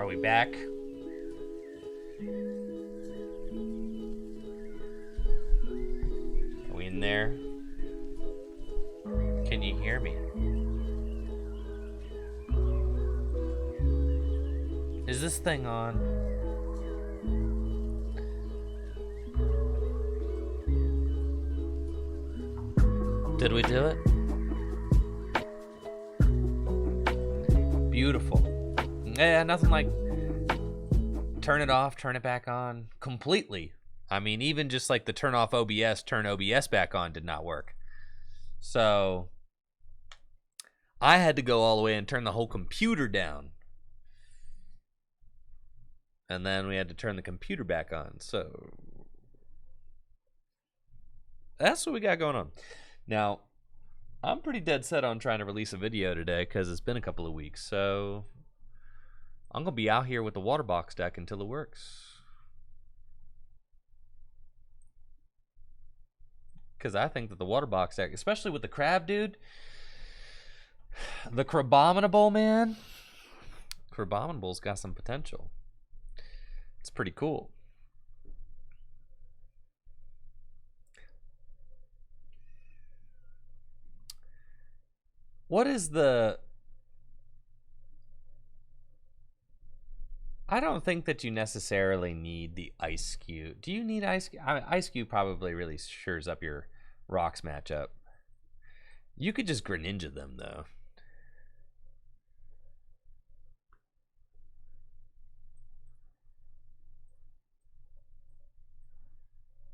Are we back? Are we in there? Can you hear me? Is this thing on? Did we do it? Beautiful. Yeah, nothing like turn it off, turn it back on completely. I mean, even just like the turn off OBS, turn OBS back on did not work. So I had to go all the way and turn the whole computer down. And then we had to turn the computer back on. So that's what we got going on. Now, I'm pretty dead set on trying to release a video today because it's been a couple of weeks. So I'm going to be out here with the water box deck until it works. Because I think that the water box deck, especially with the crab dude, the Crabominable, man. Crabominable's got some potential. It's pretty cool. What is the... I don't think that you necessarily need the Ice Cube. Do you need Ice Cube? Ice Cube probably really shores up your Rocks matchup. You could just Greninja them, though.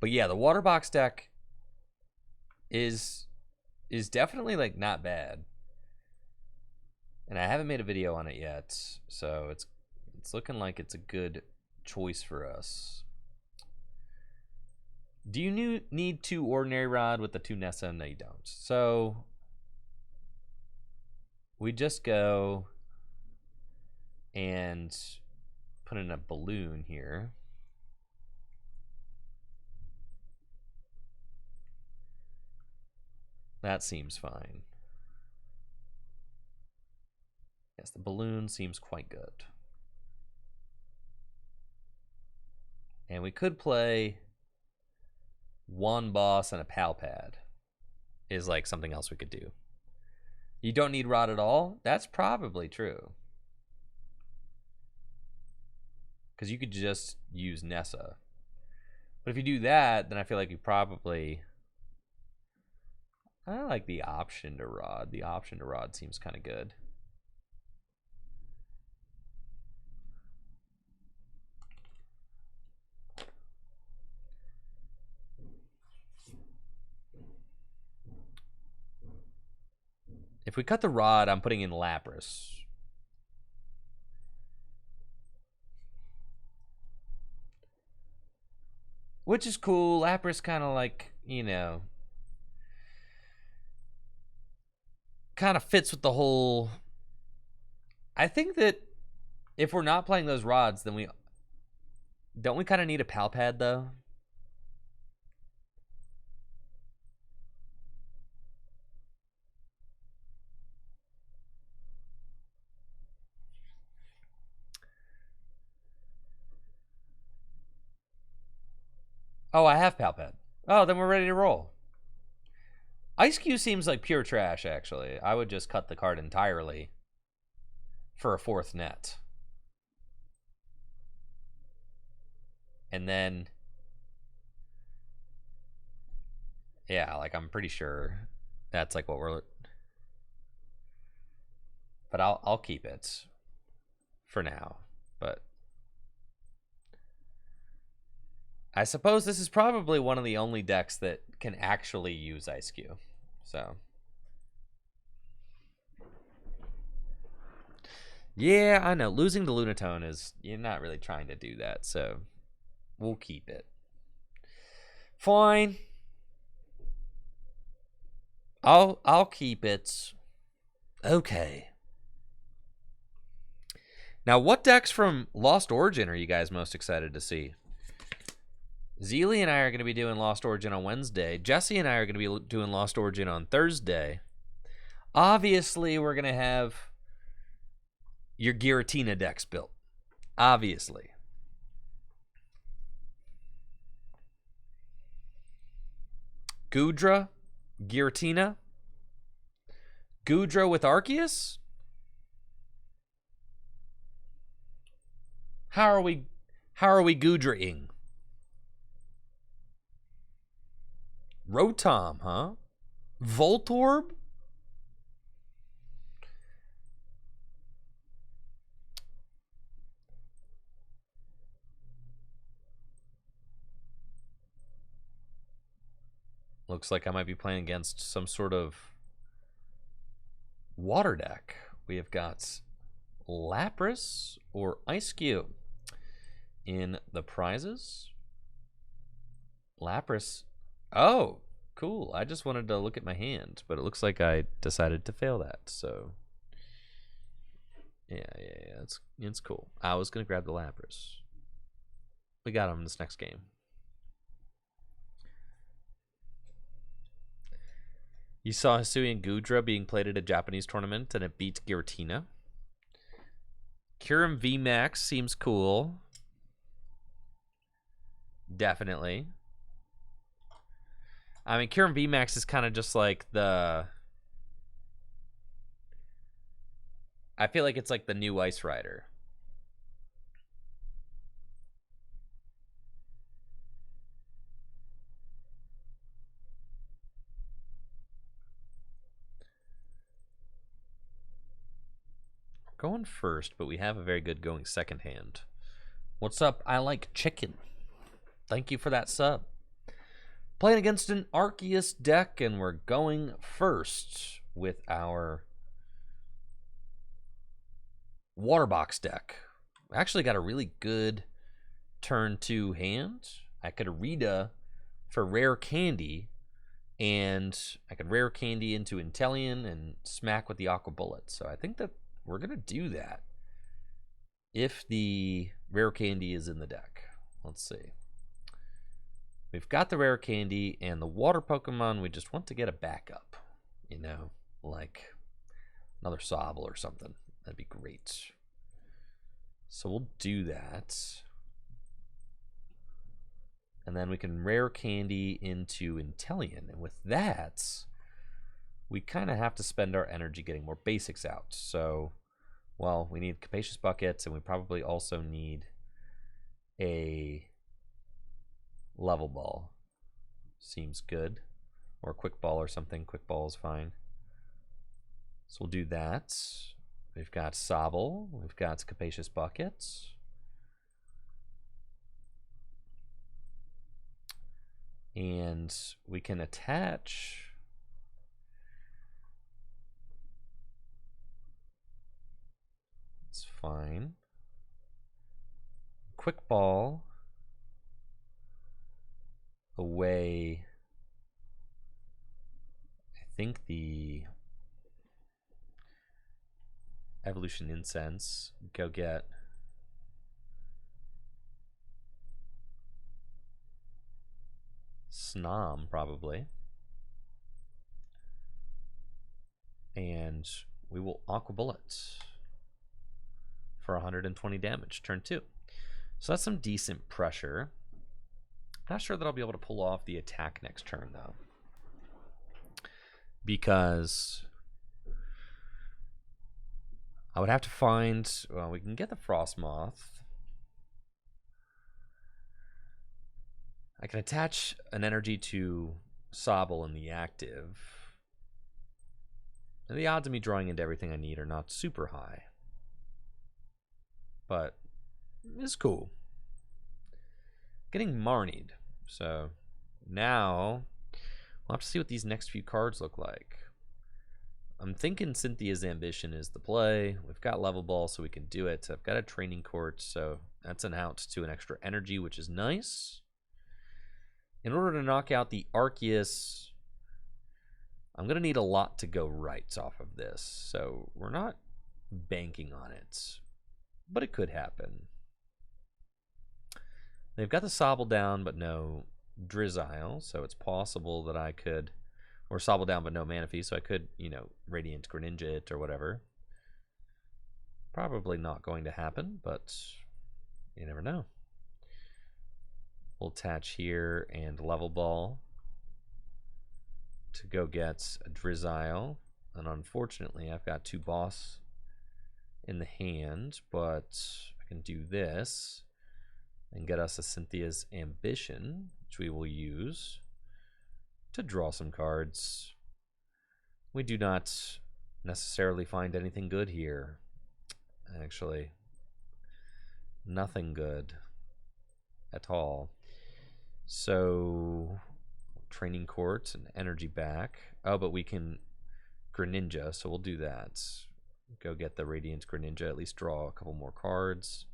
But yeah, the water box deck is definitely like not bad. And I haven't made a video on it yet, so it's looking like it's a good choice for us. Do you need 2 Ordinary Rod with the 2 Nessa? No, you don't. So we just go and put in a balloon here. That seems fine. Yes, the balloon seems quite good. And we could play 1 boss and a pal pad is like something else we could do. You don't need Rod at all? That's probably true. Because you could just use Nessa. But if you do that, then I feel like you probably... I like the option to Rod. The option to Rod seems kind of good. If we cut the Rod, I'm putting in Lapras. Which is cool. Lapras kind of like, you know, kind of fits with the whole... I think that if we're not playing those Rods, then don't we kind of need a pal pad though? Oh, I have pal pad. Oh, then we're ready to roll. Ice Cube seems like pure trash, actually. I would just cut the card entirely for a 4th net. And then... yeah, like I'm pretty sure that's like what we're... But I'll keep it for now. But I suppose this is probably one of the only decks that can actually use Ice Cube. So yeah, I know losing the Lunatone is, you're not really trying to do that, so we'll keep it. Fine. I'll keep it. Okay. Now, what decks from Lost Origin are you guys most excited to see? Zeely and I are going to be doing Lost Origin on Wednesday. Jesse and I are going to be doing Lost Origin on Thursday. Obviously, we're going to have your Giratina decks built. Obviously. Goodra, Giratina, Goodra with Arceus? How are we Goodraing? Rotom, huh? Voltorb? Looks like I might be playing against some sort of water deck. We have got Lapras or Ice Cube in the prizes. Lapras. Oh, cool. I just wanted to look at my hand, but it looks like I decided to fail that. So, yeah, it's cool. I was going to grab the Lapras. We got him in this next game. You saw Hisui and Goodra being played at a Japanese tournament, and it beat Giratina. Kyurem VMAX seems cool. Definitely. I mean, Kyurem VMAX is kind of just like the... I feel like it's like the new Ice Rider. Going first, but we have a very good going second hand. What's up? I like chicken. Thank you for that sub. Playing against an Arceus deck, and we're going first with our water box deck. We actually got a really good turn 2 hand. I could Rita for rare candy, and I could rare candy into Inteleon and smack with the Aqua Bullet. So I think that we're going to do that if the rare candy is in the deck. Let's see. We've got the rare candy and the water Pokemon. We just want to get a backup, you know, like another Sobble or something. That'd be great. So we'll do that. And then we can rare candy into Inteleon. And with that, we kind of have to spend our energy getting more basics out. So, well, we need Capacious Buckets, and we probably also need a Level Ball. Seems good. Or Quick Ball or something. Quick Ball is fine. So we'll do that. We've got Sobble. We've got Capacious Buckets. And we can attach... It's fine. Quick Ball away. I think the Evolution Incense. Go get Snom probably. And we will Aqua Bullet for 120 damage, turn 2. So that's some decent pressure. Not sure that I'll be able to pull off the attack next turn, though. Because I would have to find... Well, we can get the Frostmoth. I can attach an energy to Sobble in the active. And the odds of me drawing into everything I need are not super high. But it's cool. Getting Marnied. So now we'll have to see what these next few cards look like. I'm thinking Cynthia's Ambition is the play. We've got Level Ball, so we can do it. I've got a Training Court, so that's an out to an extra energy, which is nice. In order to knock out the Arceus, I'm going to need a lot to go right off of this. So we're not banking on it, but it could happen. They've got the Sobble down, but no Drizzile, so it's possible that I could, or Sobble down, but no Manaphy, so I could, you know, Radiant Greninja it or whatever. Probably not going to happen, but You never know. We'll attach here and Level Ball to go get a Drizzile. And unfortunately, I've got 2 boss in the hand, but I can do this and get us a Cynthia's Ambition, which we will use to draw some cards. We do not necessarily find anything good here. Actually, nothing good at all. So, Training Court and Energy back. Oh, but we can Greninja, so we'll do that. Go get the Radiant Greninja, at least draw a couple more cards.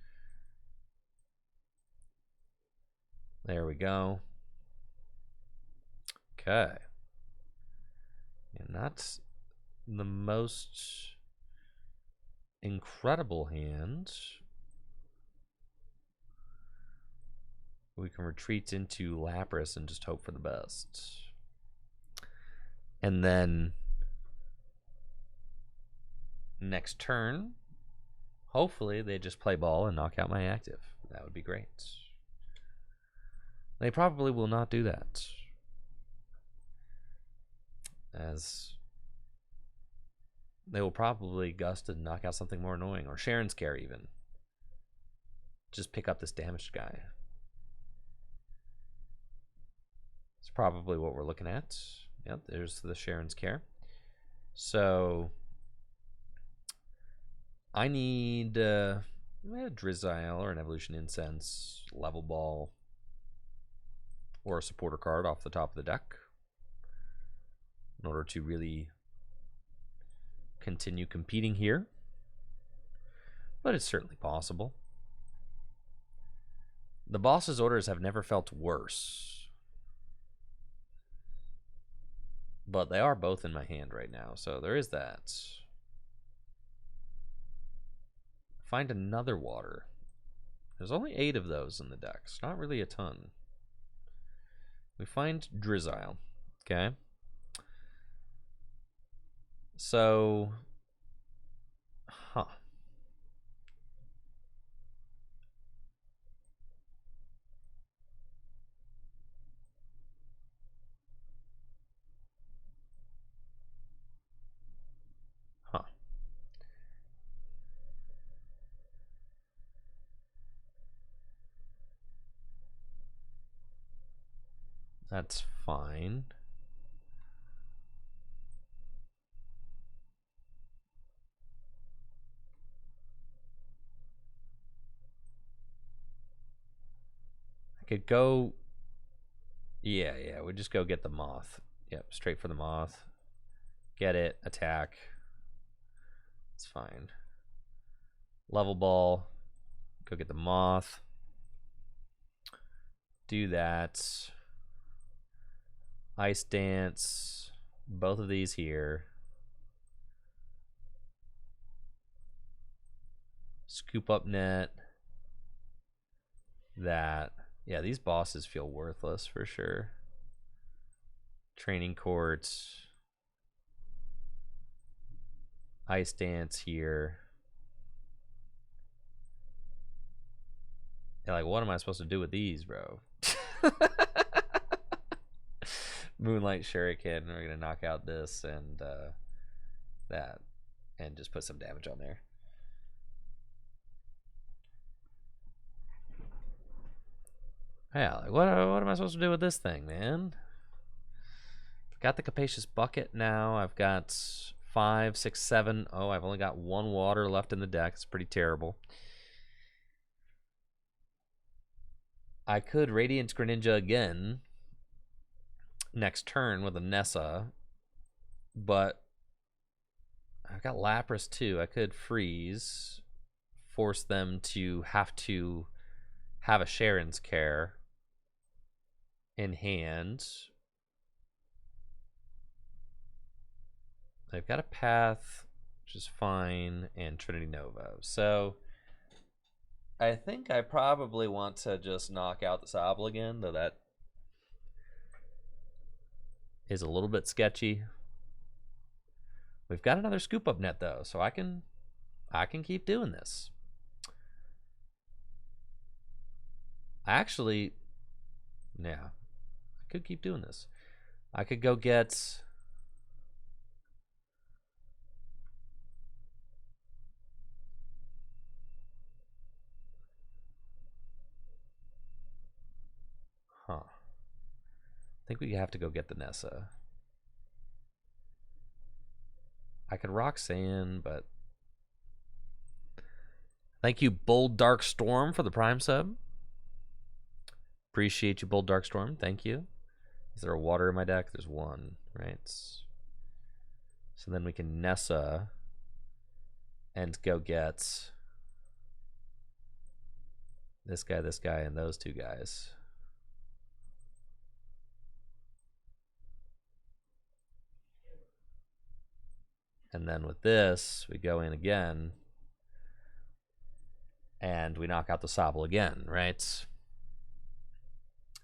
There we go. Okay. And that's the most incredible hand. We can retreat into Lapras and just hope for the best. And then next turn, hopefully they just play ball and knock out my active. That would be great. They probably will not do that, as they will probably gust and knock out something more annoying, or Sharon's Care even. Just pick up this damaged guy. It's probably what we're looking at. Yep, there's the Sharon's Care. So I need a Drizzile or an Evolution Incense, Level Ball, or a supporter card off the top of the deck in order to really continue competing here. But it's certainly possible. The boss's orders have never felt worse, but they are both in my hand right now, so there is that. Find another water. There's only 8 of those in the deck. It's not really a ton. We find Drizzile. Okay. So, huh. Huh. That's fine. I could go. Yeah, we just go get the moth. Yep, straight for the moth. Get it, attack. It's fine. Level Ball. Go get the moth. Do that. Ice Dance. Both of these here. Scoop Up Net. That. Yeah, these bosses feel worthless for sure. Training Court. Ice Dance here. Yeah, like, what am I supposed to do with these, bro? Moonlight Shuriken. We're going to knock out this and that. And just put some damage on there. Yeah, like, what am I supposed to do with this thing, man? I've got the Capacious Bucket now. I've got 5, 6, 7. Oh, I've only got 1 water left in the deck. It's pretty terrible. I could Radiant Greninja again next turn with a Nessa, but I've got Lapras too. I could freeze, force them to have a Sharon's Care in hand. They've got a Path, which is fine, and Trinity Nova. So I think I probably want to just knock out the Sobble again, though that is a little bit sketchy. We've got another Scoop Up Net though, so I can keep doing this. Actually, yeah, I could keep doing this. I could go get... Huh. I think we have to go get the Nessa. I could rock sand, but... Thank you, Bold Dark Storm, for the Prime sub. Appreciate you, Bold Dark Storm. Thank you. Is there a water in my deck? There's one, right? So then we can Nessa and go get this guy, and those two guys. And then with this, we go in again, and we knock out the Sobble again, right?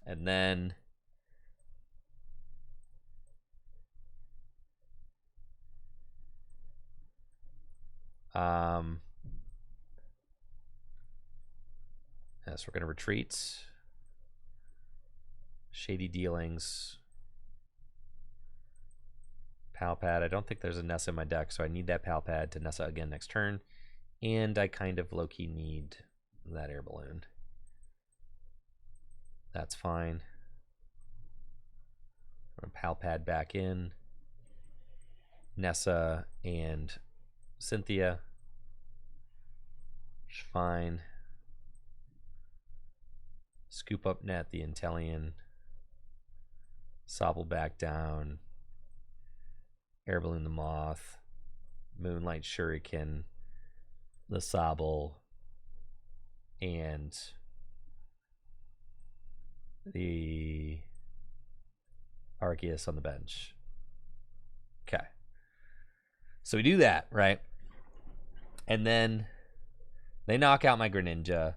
And then yes, we're gonna retreat. Shady Dealings. Pal Pad. I don't think there's a Nessa in my deck, so I need that Pal Pad to Nessa again next turn. And I kind of low-key need that air balloon. That's fine. I'm gonna Pal Pad back in. Nessa and Cynthia. Fine. Scoop up net the Intellion. Sobble back down. Air Balloon the Moth. Moonlight Shuriken. The Sobble. And the Arceus on the bench. Okay. So we do that, right? And then they knock out my Greninja.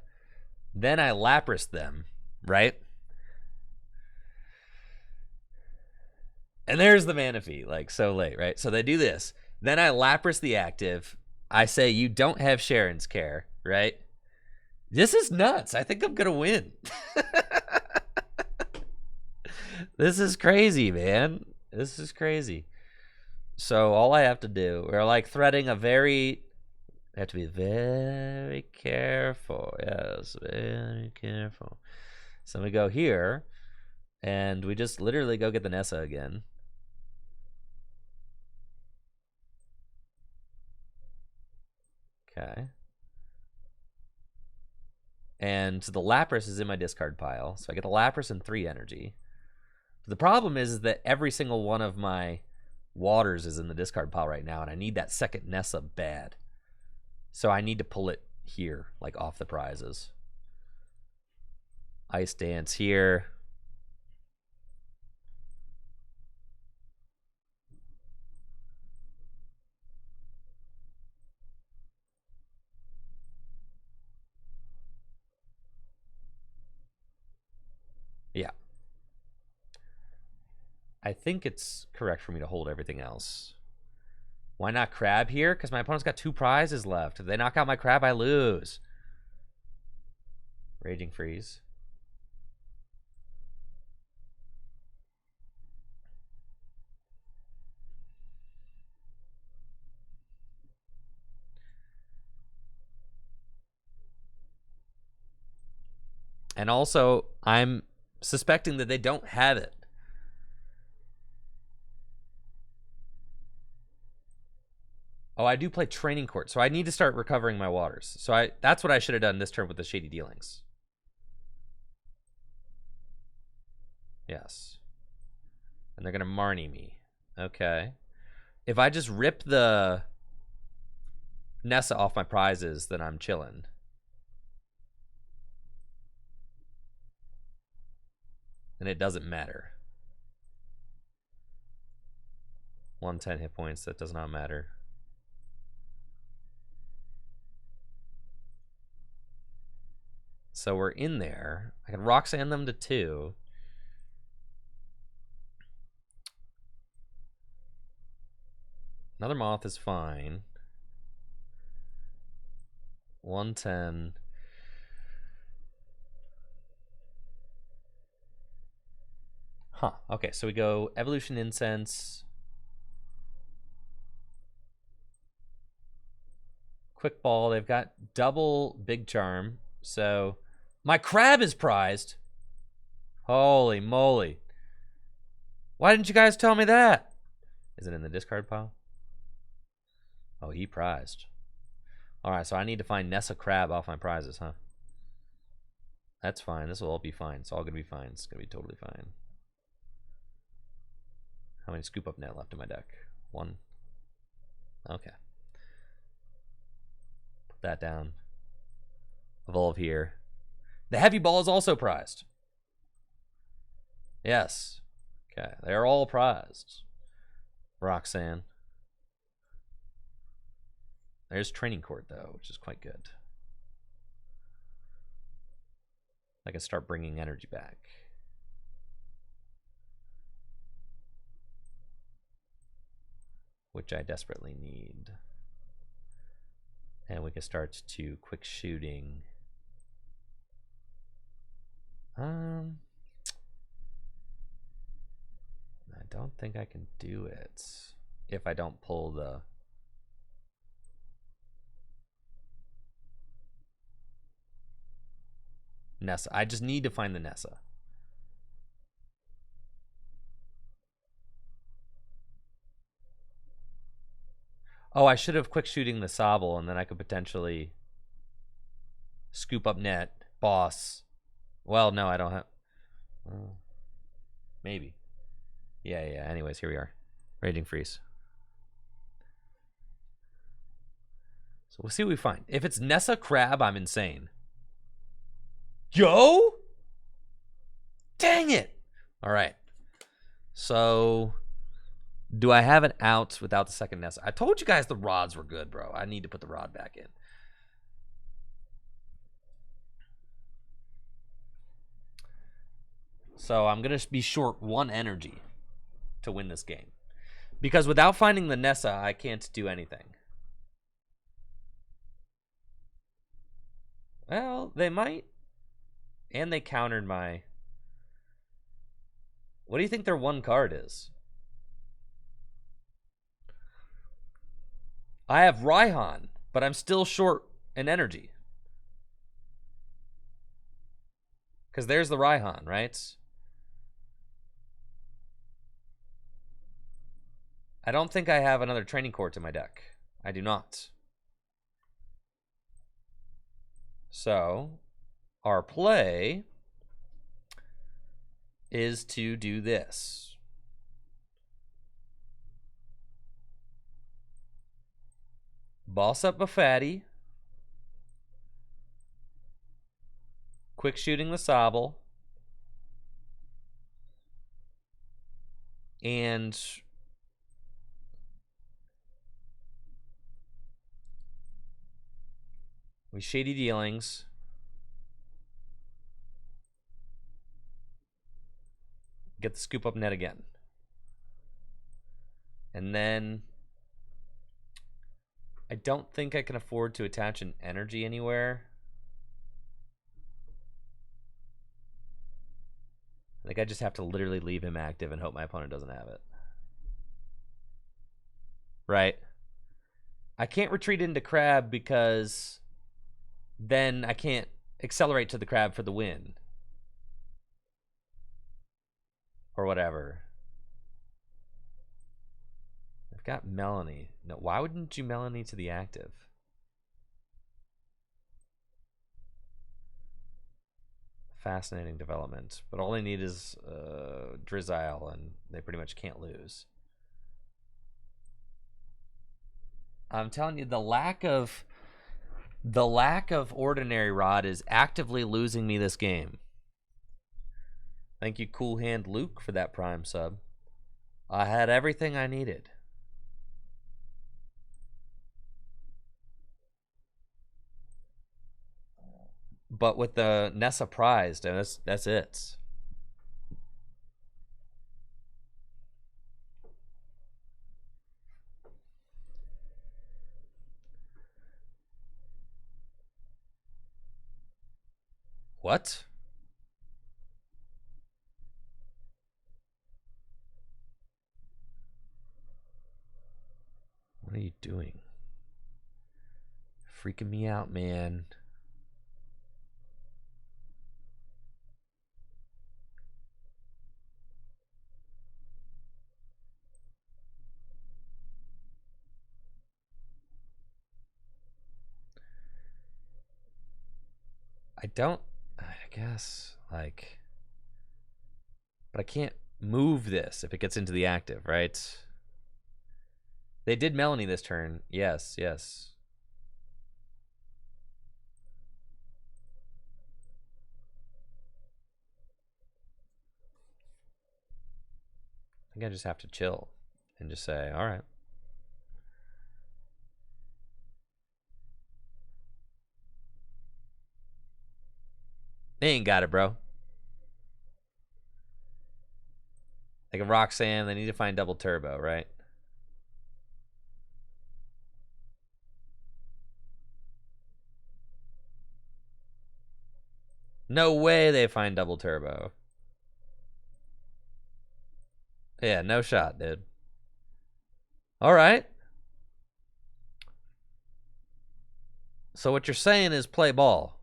Then I Lapras them, right? And there's the Manaphy, like so late, right? So they do this. Then I Lapras the active. I say, you don't have Sharon's Care, right? This is nuts. I think I'm going to win. This is crazy, man. This is crazy. So all I have to do, we're like threading a very... I have to be very careful. Yes, very careful. So we go here, and we just literally go get the Nessa again. Okay. And the Lapras is in my discard pile. So I get the Lapras and 3 energy. The problem is that every single one of my waters is in the discard pile right now, and I need that second Nessa bad. So I need to pull it here, like off the prizes. Ice Dance here. Yeah. I think it's correct for me to hold everything else. Why not Crab here? Because my opponent's got 2 prizes left. If they knock out my Crab, I lose. Raging Freeze. And also, I'm suspecting that they don't have it. Oh, I do play Training Court, so I need to start recovering my waters. So that's what I should have done this turn with the Shady Dealings. Yes. And they're going to Marnie me. Okay. If I just rip the Nessa off my prizes, then I'm chilling. And it doesn't matter. 110 hit points, that does not matter. So we're in there. I can Rock Sand them to 2. Another Moth is fine. 110. Huh. Okay, so we go Evolution Incense. Quick Ball. They've got double Big Charm. So my crab is prized. Holy moly. Why didn't you guys tell me that? Is it in the discard pile? Oh, he prized. Alright, so I need to find Nessa Crab off my prizes, huh? That's fine. This will all be fine. It's all going to be fine. It's going to be totally fine. How many scoop up net left in my deck? 1. Okay. Put that down. Evolve here. The heavy ball is also prized. Yes. Okay. They're all prized. Roxanne. There's Training Court, though, which is quite good. I can start bringing energy back. Which I desperately need. And we can start to quick shooting. I don't think I can do it if I don't pull the... Nessa. I just need to find the Nessa. Oh, I should have quick shooting the Sobble, and then I could potentially scoop up net, boss. Well, no, I don't have... maybe. Yeah. Anyways, here we are. Raging Freeze. So we'll see what we find. If it's Nessa Crab, I'm insane. Yo! Dang it! All right. So, do I have it out without the second Nessa? I told you guys the rods were good, bro. I need to put the rod back in. So, I'm going to be short 1 energy to win this game. Because without finding the Nessa, I can't do anything. Well, they might. And they countered my... What do you think their 1 card is? I have Raihan, but I'm still short in energy. Because there's the Raihan, right? I don't think I have another Training Court in my deck. I do not. So, our play is to do this. Boss up Buffatti. Quick shooting the Sobble. And we Shady Dealings. Get the scoop up net again. And then I don't think I can afford to attach an energy anywhere. I think I just have to literally leave him active and hope my opponent doesn't have it. Right? I can't retreat into Crab because then I can't accelerate to the Crab for the win. Or whatever. I've got Melanie. No, why wouldn't you Melanie to the active? Fascinating development. But all they need is Drizzile, and they pretty much can't lose. I'm telling you, the lack of Ordinary Rod is actively losing me this game. Thank you, Cool Hand Luke, for that Prime sub. I had everything I needed. But with the Nessa prized, that's it. What? doing? Freaking me out, man. I guess, like, but I can't move this if it gets into the active, right? They did Melanie this turn. Yes, yes. I think I just have to chill and just say, all right. They ain't got it, bro. Like a Roxanne, they need to find double turbo, right? No way they find double turbo. Yeah, no shot, dude. All right. So what you're saying is play ball.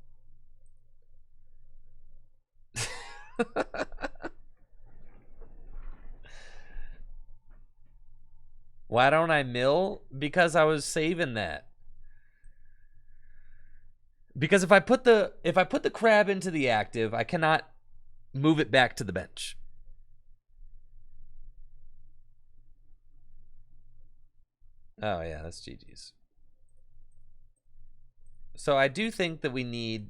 Why don't I mill? Because I was saving that. Because if I put the crab into the active, I cannot move it back to the bench. Oh yeah, that's GG's. So I do think that we need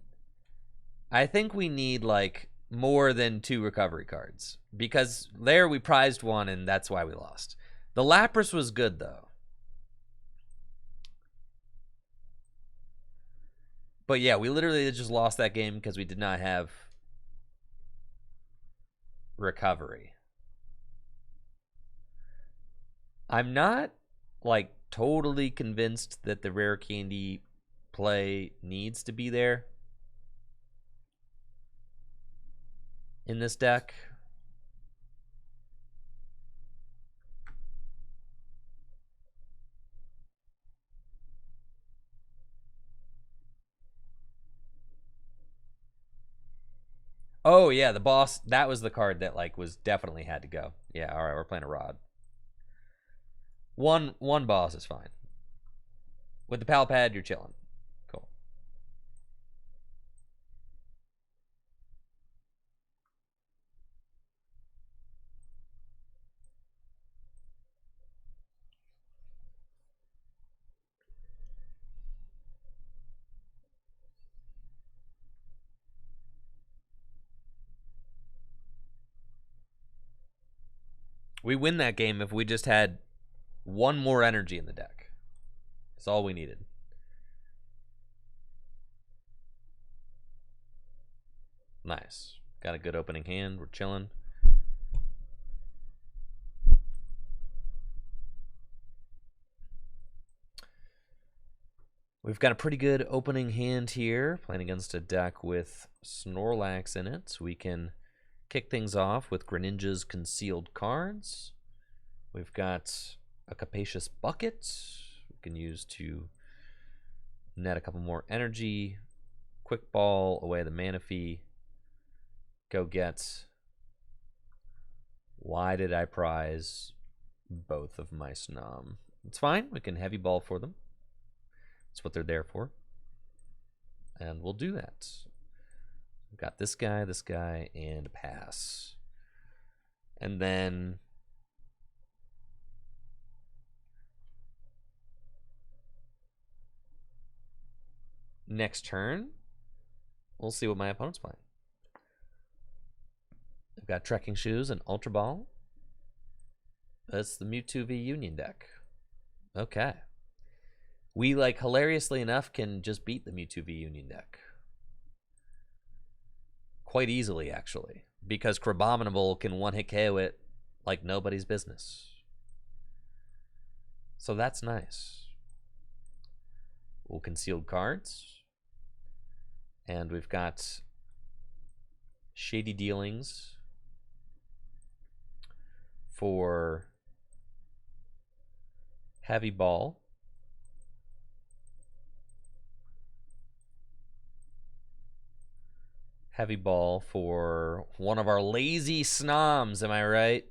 like more than 2 recovery cards, because there we prized one and that's why we lost. The Lapras was good though. But yeah, we literally just lost that game because we did not have recovery. I'm not like totally convinced that the rare candy play needs to be there in this deck. Oh yeah, the boss, that was the card that like was definitely had to go. Yeah, all right, we're playing a Rod. One boss is fine. With the pal pad, you're chilling. Cool. We win that game if we just had one more energy in the deck. That's all we needed. Nice. Got a good opening hand. We're chilling. We've got a pretty good opening hand here, playing against a deck with Snorlax in it. So we can kick things off with Greninja's concealed cards. We've got a Capacious Bucket we can use to net a couple more energy. Quick Ball, away the Manaphy. Go get... Why did I prize both of my Snom? It's fine. We can heavy ball for them. That's what they're there for. And we'll do that. We've got this guy, and pass. And then... next turn, we'll see what my opponent's playing. I've got Trekking Shoes and Ultra Ball. That's the Mewtwo V Union deck. Okay. We, like, hilariously enough, can just beat the Mewtwo V Union deck. Quite easily, actually. Because Crabominable can one-hit KO it like nobody's business. So that's nice. We'll concealed cards. And we've got Shady Dealings for Heavy Ball. Heavy ball for one of our lazy Snoms, am I right?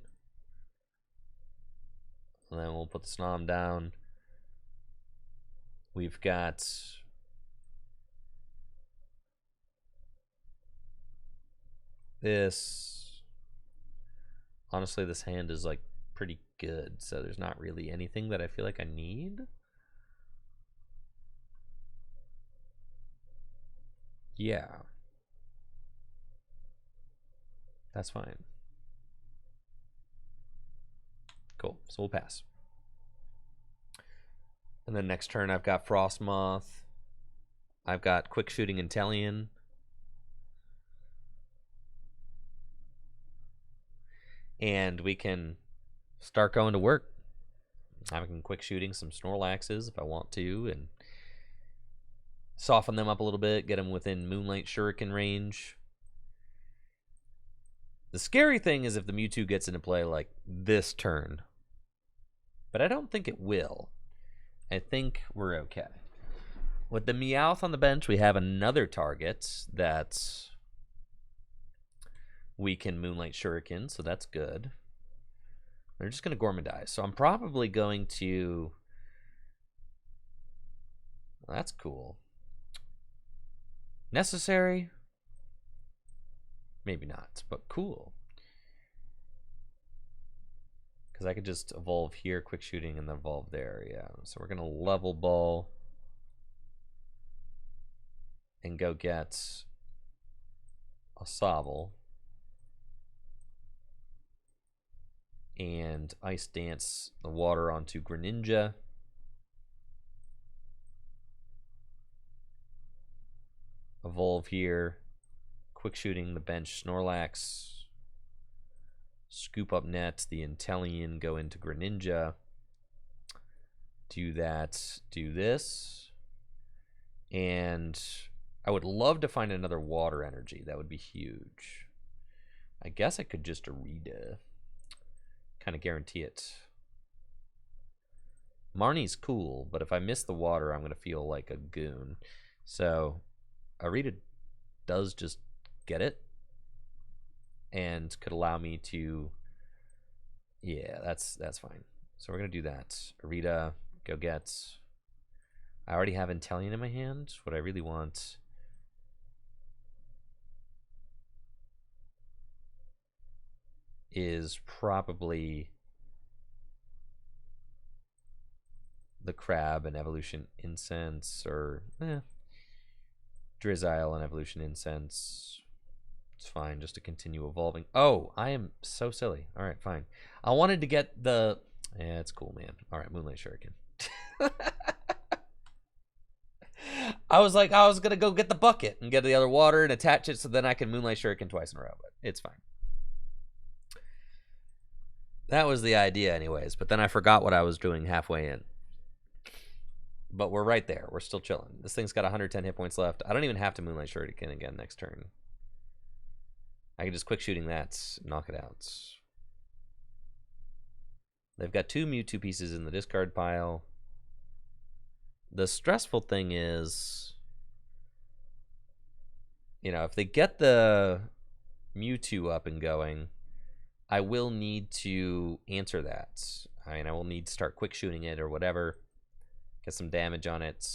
And then we'll put the Snom down. We've got this. Honestly, this hand is like pretty good, so there's not really anything that I feel like I need. Yeah. That's fine. Cool. So we'll pass. And then next turn I've got Frostmoth. I've got Quick Shooting Inteleon. And we can start going to work. I can quick shooting some Snorlaxes if I want to, and soften them up a little bit, get them within Moonlight Shuriken range. The scary thing is if the Mewtwo gets into play like this turn. But I don't think it will. I think we're okay. With the Meowth on the bench, we have another target that we can Moonlight Shuriken, so that's good. They're just going to Gormandize. So I'm probably going to... Well, that's cool. Necessary? Maybe not, but cool. Because I could just evolve here, quick shooting, and then evolve there. Yeah, so we're going to level ball and go get a Sobble. And Ice Dance the water onto Greninja. Evolve here. Quick shooting the bench Snorlax. Scoop up net the Inteleon, go into Greninja. Do that, do this. And I would love to find another water energy. That would be huge. I guess I could just Arita. Kind of guarantee it. Marnie's cool, but if I miss the water, I'm going to feel like a goon. So Arita does just get it and could allow me to... Yeah, that's fine. So we're going to do that. Arita, go get... I already have Inteleon in my hand. What I really want... is probably the Crab and Evolution Incense, or Drizzile and Evolution Incense. It's fine just to continue evolving. Oh, I am so silly. All right, fine. I wanted to get the... Yeah, it's cool, man. All right, Moonlight Shuriken. I was like, I was going to go get the bucket and get the other water and attach it so then I can Moonlight Shuriken twice in a row, but it's fine. That was the idea anyways, but then I forgot what I was doing halfway in. But we're right there. We're still chilling. This thing's got 110 hit points left. I don't even have to Moonlight Shuriken again next turn. I can just quick shooting that, knock it out. They've got 2 Mewtwo pieces in the discard pile. The stressful thing is, you know, if they get the Mewtwo up and going, I will need to answer that. I mean, I will need to start quick shooting it or whatever. Get some damage on it.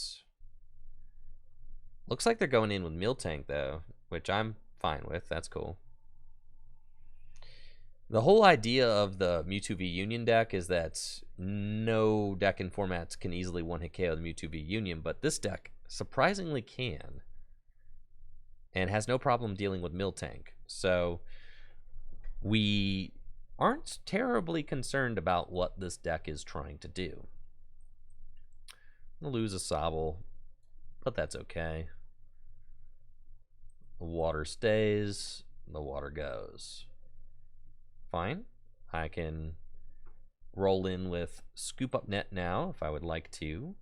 Looks like they're going in with Miltank, though, which I'm fine with. That's cool. The whole idea of the Mewtwo V Union deck is that no deck in formats can easily one-hit KO the Mewtwo V Union, but this deck surprisingly can. And has no problem dealing with Miltank. So... we aren't terribly concerned about what this deck is trying to do. I'll lose a Sobble, but that's okay. The water stays, the water goes. Fine. I can roll in with Scoop Up Net now, if I would like to.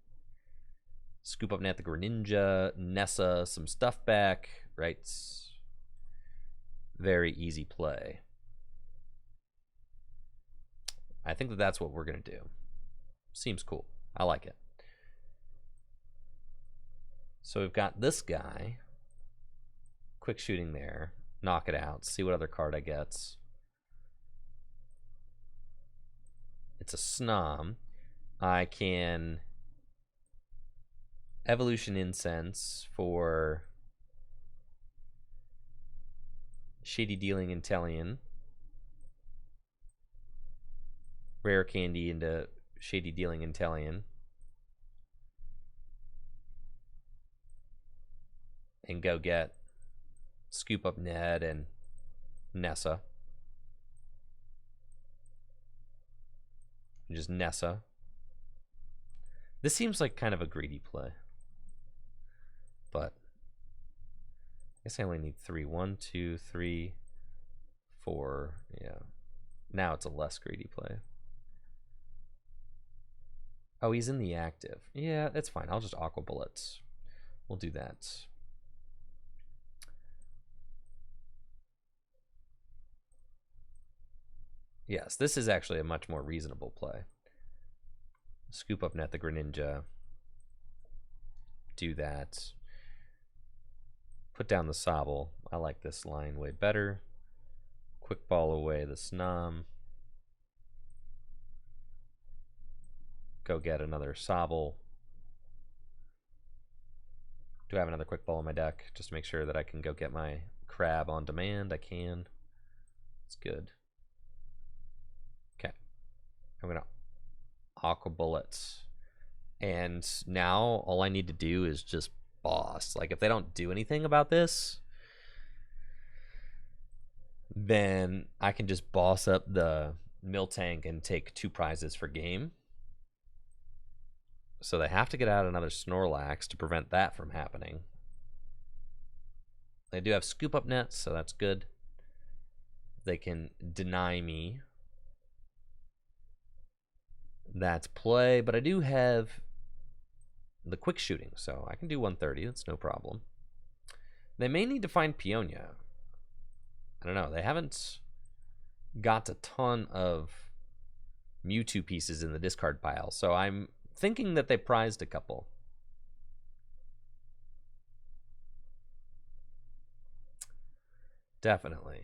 Scoop Up Net the Greninja, Nessa, some stuff back, right? Very easy play. I think that that's what we're going to do. Seems cool. I like it. So we've got this guy. quick shooting there. Knock it out. See what other card I get. It's a Snom. I can Evolution Incense for Shady Dealing Intellion. Rare Candy into Shady Dealing Intellion. And go get Scoop Up Ned and Nessa. Just Nessa. This seems like kind of a greedy play. But I guess I only need 3. 1, 2, 3, 4. Yeah. Now it's a less greedy play. Oh, he's in the active. Yeah, that's fine. I'll just Aqua Bullets. We'll do that. Yes, this is actually a much more reasonable play. Scoop Up Net the Greninja. Do that. Put down the Sobble. I like this line way better. Quick Ball away the Snom. Go get another Sobble. Do I have another Quick Ball in my deck? Just to make sure that I can go get my Crab on demand. I can. It's good. Okay. I'm going to Aqua Bullets. And now all I need to do is just boss. Like, if they don't do anything about this, then I can just boss up the Miltank and take 2 prizes for game. So they have to get out another Snorlax to prevent that from happening. They do have Scoop Up Nets, so that's good. They can deny me. That's play, but I do have the quick shooting, so I can do 130. That's no problem. They may need to find Peonia. I don't know. They haven't got a ton of Mewtwo pieces in the discard pile, so I'm thinking that they prized a couple. Definitely.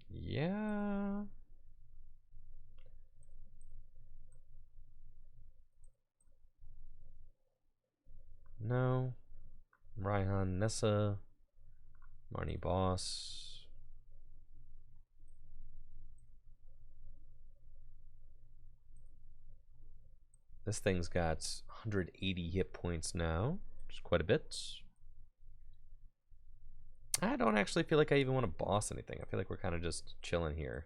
Yeah. No. Raihan, Nessa, Marnie Boss. This thing's got 180 hit points now, which is quite a bit. I don't actually feel like I even want to boss anything. I feel like we're kind of just chilling here.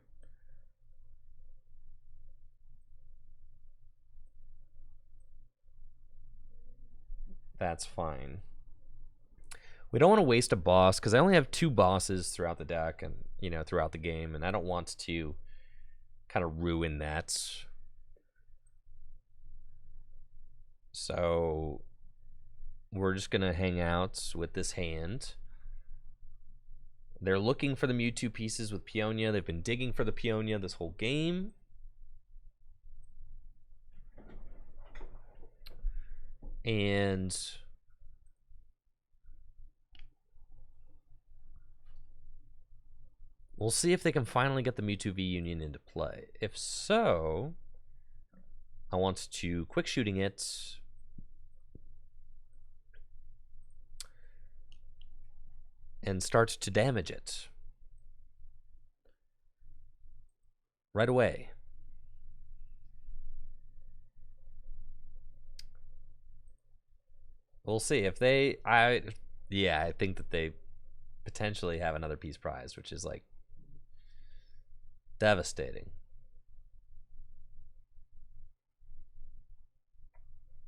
That's fine. We don't want to waste a boss because I only have 2 bosses throughout the deck and, you know, throughout the game, and I don't want to kind of ruin that. So we're just going to hang out with this hand. They're looking for the Mewtwo pieces with Peonia. They've been digging for the Peonia this whole game. And we'll see if they can finally get the Mewtwo V Union into play. If so, I want to quick shooting it. And start to damage it. Right away. We'll see if they I think that they potentially have another piece prize, which is like devastating.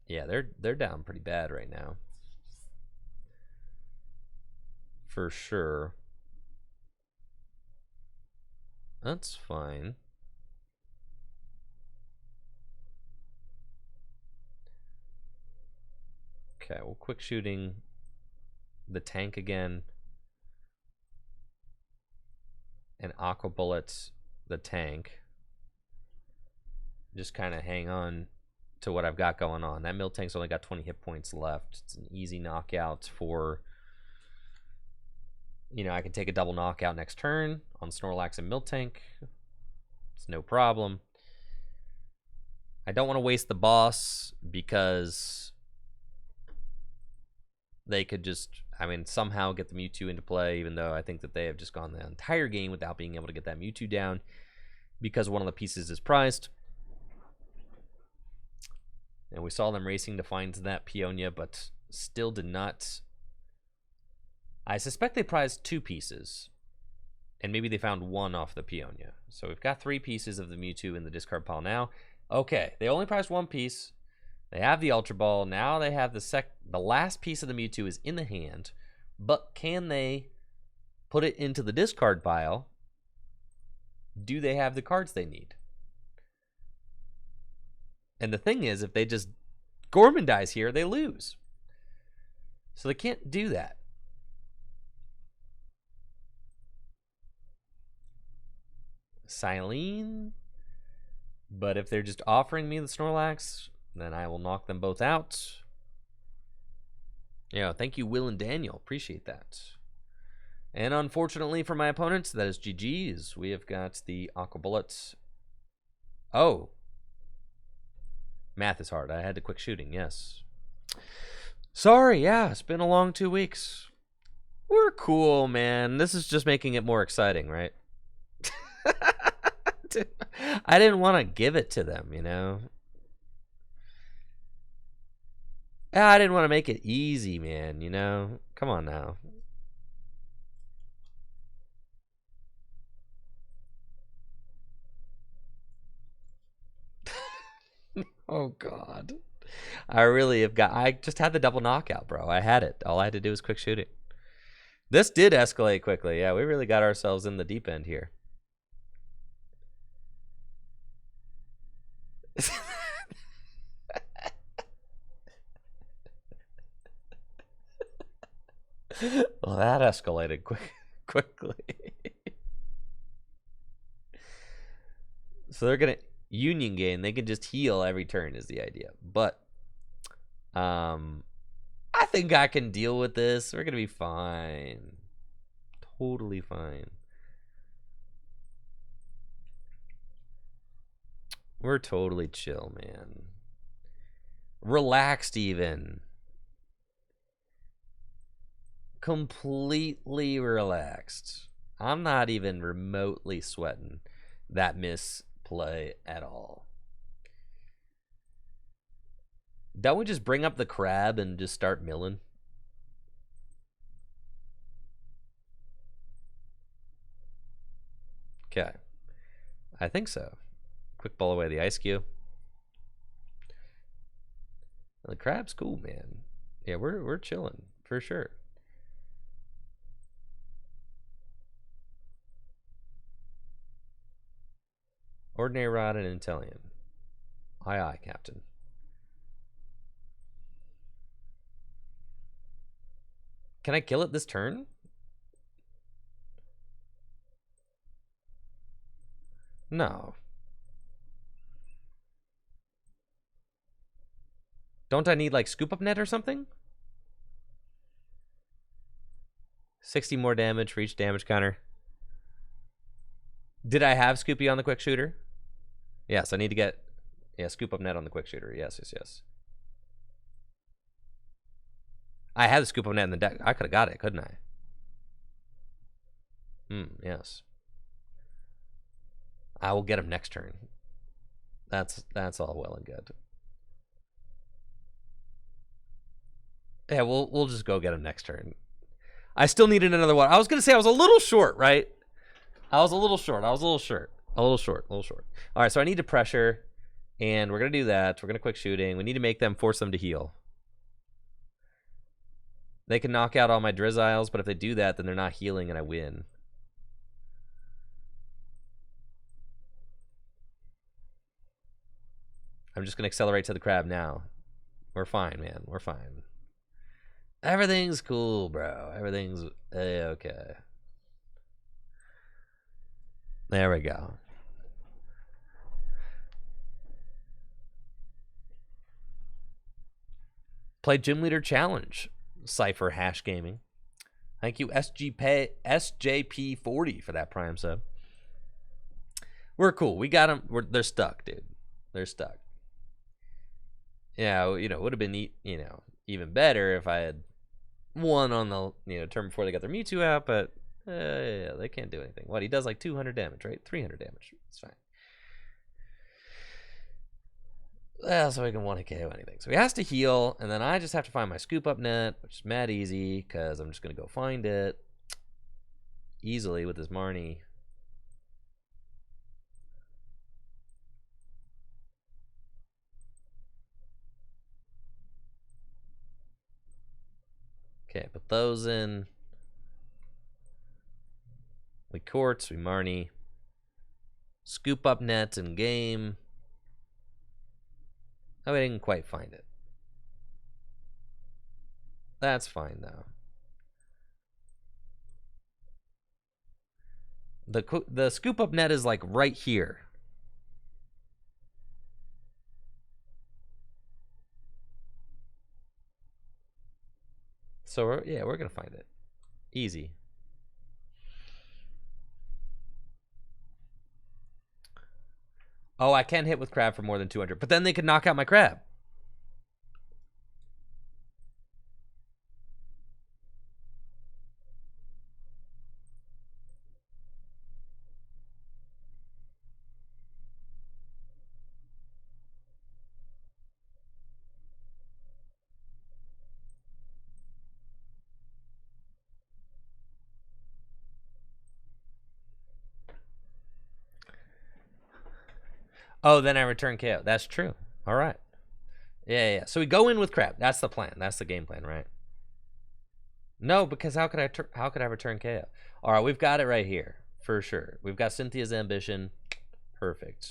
Yeah, they're down pretty bad right now. For sure. That's fine. Okay, well, quick shooting the tank again. and Aqua Bullet the tank. Just kind of hang on to what I've got going on. That Miltank's only got 20 hit points left. It's an easy knockout for, you know, I can take a double knockout next turn on Snorlax and Miltank. It's no problem. I don't want to waste the boss because they could just, I mean, somehow get the Mewtwo into play, even though I think that they have just gone the entire game without being able to get that Mewtwo down because one of the pieces is prized. And we saw them racing to find that Peonia, but still did not. I suspect they prized 2 pieces, and maybe they found 1 off the Peonia. So we've got 3 pieces of the Mewtwo in the discard pile now. Okay, they only prized 1 piece. They have the Ultra Ball. Now they have the last piece of the Mewtwo is in the hand, but can they put it into the discard pile? Do they have the cards they need? And the thing is, if they just Gormandize here, they lose. So they can't do that. Silene. But if they're just offering me the Snorlax, then I will knock them both out. Yeah, thank you, Will and Daniel. Appreciate that. And unfortunately for my opponents, that is GG's. We have got the Aqua Bullets. Oh. Math is hard. I had the quick shooting, yes. Sorry, yeah, it's been a long 2 weeks. We're cool, man. This is just making it more exciting, right? I didn't want to give it to them, you know? Yeah, I didn't want to make it easy, man, you know? Come on now. Oh, God. I really have got... I just had the double knockout, bro. I had it. All I had to do was quick shooting. This did escalate quickly. Yeah, we really got ourselves in the deep end here. Well, that escalated quickly. So they're going to... Union Game, they can just heal every turn is the idea. But I think I can deal with this. We're going to be fine. Totally fine. We're totally chill, man. Relaxed even. Completely relaxed. I'm not even remotely sweating that misplay at all. Don't we just bring up the crab and just start milling? Okay. I think so. Quick ball away the ice cube. The crab's cool, man. Yeah, we're chilling for sure. Ordinary Rod and Intellion. Aye, aye, Captain. Can I kill it this turn? No. Don't I need like scoop up net or something? 60 more damage for each damage counter. Did I have Scoopy on the quick shooter? Yes, I need to get scoop up net on the quick shooter. Yes. I had the scoop up net in the deck. I could have got it, couldn't I? Yes. I will get him next turn. That's all well and good. Yeah, we'll just go get him next turn. I still needed another one. I was gonna say I was a little short, right? I was a little short. All right, so I need to pressure, and we're gonna do that. We're gonna quick shooting. We need to make them, force them to heal. They can knock out all my Drizziles, but if they do that, then they're not healing, and I win. I'm just gonna accelerate to the crab now. We're fine, man. We're fine. Everything's cool, bro. Everything's okay. There we go. Play Gym Leader Challenge. Cypher Hash Gaming. Thank you, SJP40 for that Prime sub. We're cool. We got them. They're stuck, dude. They're stuck. Yeah, you know, it would have been, you know, even better if I had won on the, you know, turn before they got their Mewtwo out, but yeah, they can't do anything. What, he does like 200 damage, right? 300 damage. It's fine. Well, so he can 1-hit KO anything. So he has to heal, and then I just have to find my scoop up net, which is mad easy, because I'm just going to go find it easily with this Marnie. Okay, put those in. We Quartz, we Marnie. Scoop up net in game. Oh, I didn't quite find it. That's fine, though. The scoop up net is like right here. So, yeah, we're going to find it. Easy. Oh, I can hit with Crab for more than 200. But then they could knock out my Crab. Oh, then I return KO. That's true. All right. Yeah. So we go in with Crab. That's the plan. That's the game plan, right? No, because how could I return KO? All right, we've got it right here for sure. We've got Cynthia's Ambition. Perfect.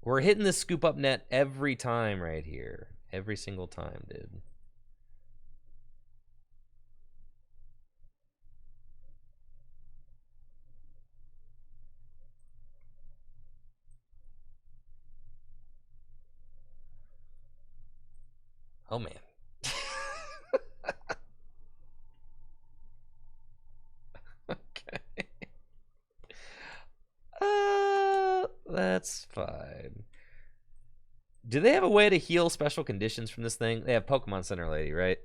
We're hitting the scoop up net every time right here. Every single time, dude. Oh, man. Okay. That's fine. Do they have a way to heal special conditions from this thing? They have Pokemon Center Lady, right?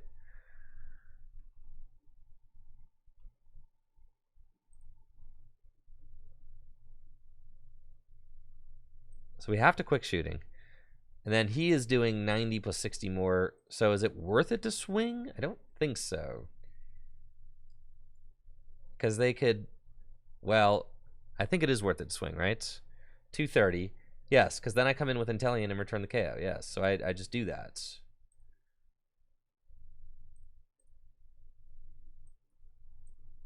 So we have to quick shooting. And then he is doing 90 plus 60 more. So is it worth it to swing? I don't think so. Because they could... Well, I think it is worth it to swing, right? 230. Yes, because then I come in with Intellion and return the KO. Yes, so I just do that.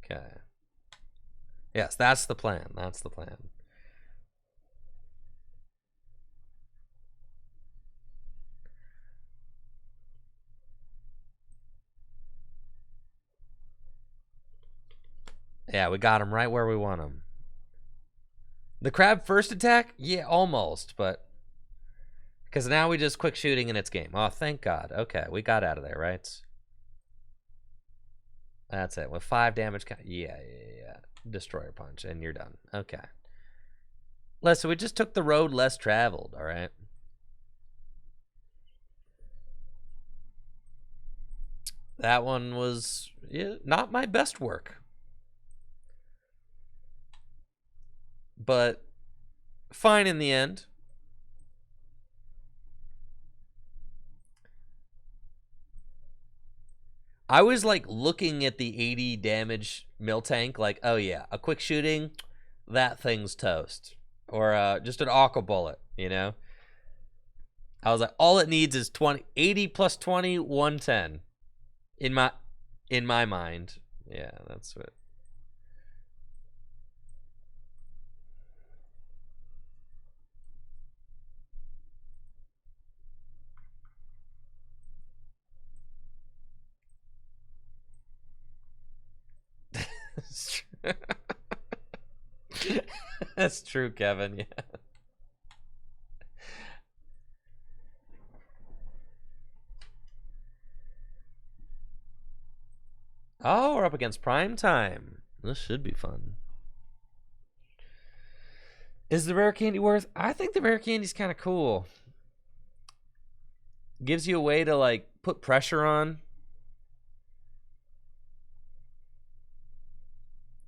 Okay. Yes, that's the plan. That's the plan. Yeah, we got him right where we want him. The Crab first attack? Yeah, almost, but... Because now we just quick shooting and it's game. Oh, thank God. Okay, we got out of there, right? That's it. With 5 damage... Yeah. Destroyer punch, and you're done. Okay. So we just took the road less traveled, all right? That one was not my best work. But fine in the end. I was like looking at the 80 damage Miltank like, oh yeah, a quick shooting, that thing's toast. Or just an Aqua Bullet, you know? I was like, all it needs is 80 plus 20, 110. In my mind. Yeah, that's what. That's true, Kevin. Yeah. Oh, we're up against prime time. This should be fun. Is the rare candy worth? I think the rare candy's kind of cool. Gives you a way to like put pressure on.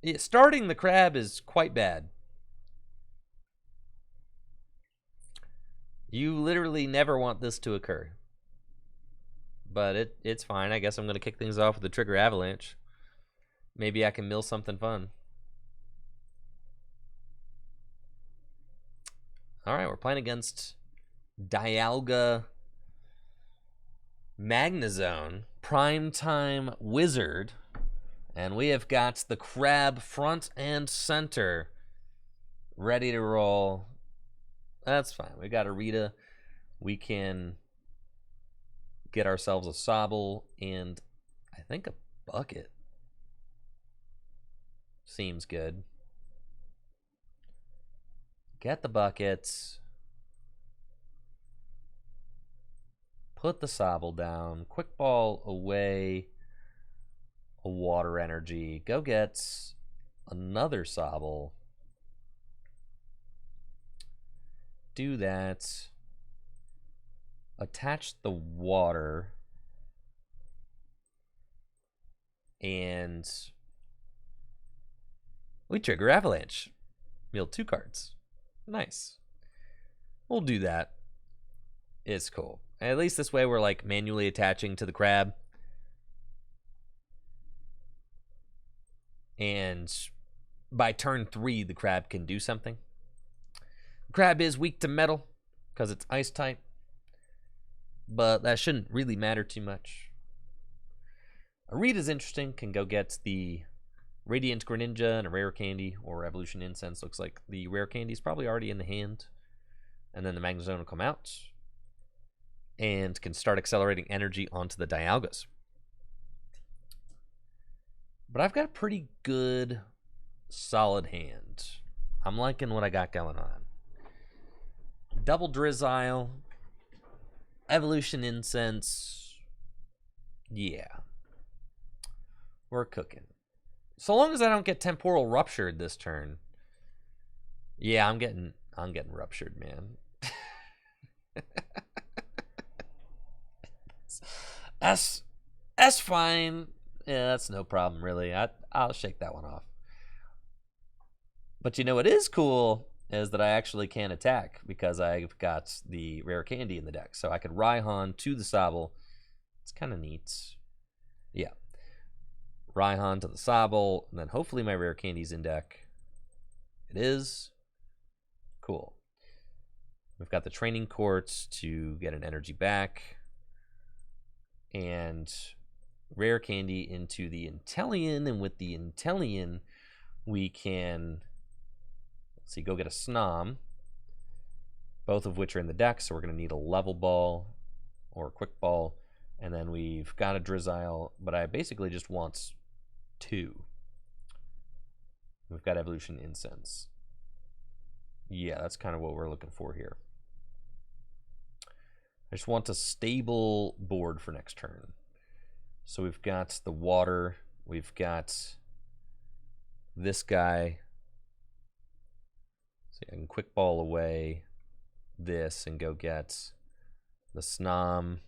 Yeah, starting the crab is quite bad. You literally never want this to occur. But it's fine. I guess I'm going to kick things off with the Trigger Avalanche. Maybe I can mill something fun. All right, we're playing against Dialga Magnezone, Primetime Wizard. And we have got the crab front and center ready to roll. That's fine. We got a Rita. We can get ourselves a Sobble and I think a bucket. Seems good. Get the buckets. Put the Sobble down. Quick ball away. A water energy. Go get another Sobble. Do that. Attach the water. And we trigger Avalanche. Mill 2 cards. Nice. We'll do that. It's cool. At least this way we're like manually attaching to the crab. And by turn 3, the crab can do something. The crab is weak to metal because it's ice type. But that shouldn't really matter too much. Arita's interesting. Can go get the Radiant Greninja and a rare candy or Evolution Incense. Looks like the rare candy is probably already in the hand. And then the Magnezone will come out. And can start accelerating energy onto the Dialgas. But I've got a pretty good, solid hand. I'm liking what I got going on. Double Drizzile. Evolution Incense. Yeah. We're cooking. So long as I don't get Temporal Ruptured this turn. Yeah, I'm getting ruptured, man. S fine. Yeah, that's no problem, really. I'll shake that one off. But you know what is cool is that I actually can attack because I've got the rare candy in the deck. So I could Raihan to the Sobble. It's kind of neat. Yeah. Raihan to the Sobble, and then hopefully my rare candy's in deck. It is. Cool. We've got the Training Courts to get an energy back. And rare candy into the Inteleon, and with the Inteleon, we can, let's see, go get a Snom, both of which are in the deck, so we're going to need a Level Ball or a Quick Ball, and then we've got a Drizzile, but I basically just want 2. We've got Evolution Incense. Yeah, that's kind of what we're looking for here. I just want a stable board for next turn. So we've got the water. We've got this guy. So I can quick ball away this and go get the Snom.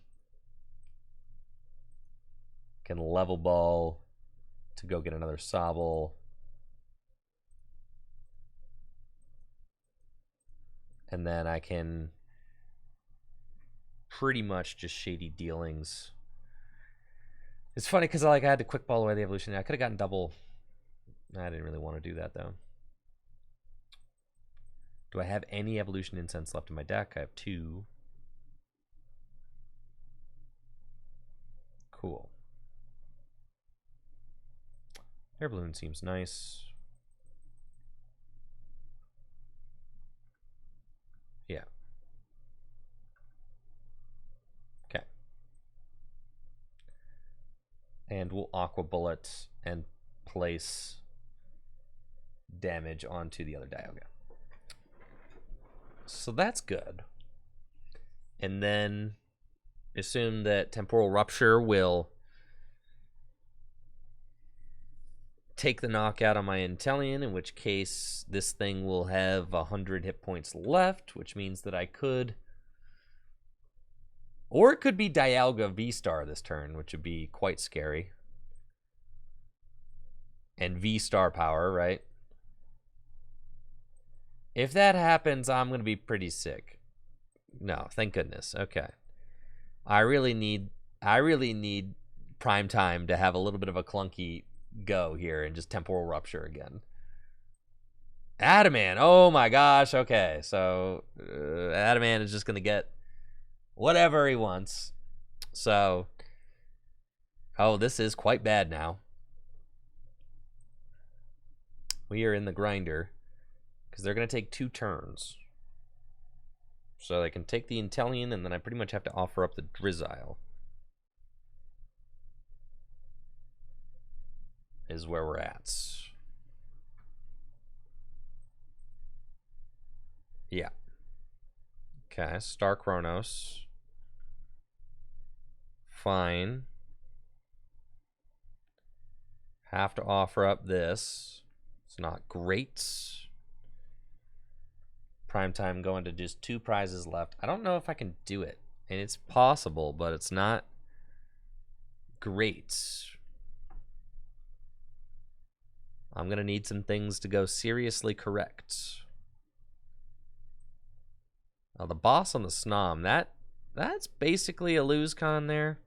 Can level ball to go get another Sobble. And then I can pretty much just shady dealings. It's funny because like I had to quick ball away the evolution. I could have gotten double. I didn't really want to do that though. Do I have any evolution incense left in my deck? I have 2. Cool. Air balloon seems nice. Yeah. Okay. And we'll Aqua Bullet and place damage onto the other Dialga. So that's good. And then assume that Temporal Rupture will take the knockout on my Inteleon, in which case this thing will have 100 hit points left, which means that I could... Or it could be Dialga V-Star this turn, which would be quite scary. And V-Star power, right? If that happens, I'm going to be pretty sick. No, thank goodness. Okay. I really need prime time to have a little bit of a clunky go here and just Temporal Rupture again. Adamant. Oh my gosh. Okay. So Adamant is just going to get whatever he wants. So, oh, this is quite bad now. We are in the grinder because they're going to take 2 turns. So they can take the Inteleon, and then I pretty much have to offer up the Drizzile. Is where we're at. Yeah. Okay, Star Chronos. Fine. Have to offer up this. It's not great. Primetime going to just 2 prizes left. I don't know if I can do it. And it's possible, but it's not great. I'm going to need some things to go seriously correct. Oh, the boss on the Snom. That's basically a lose con there.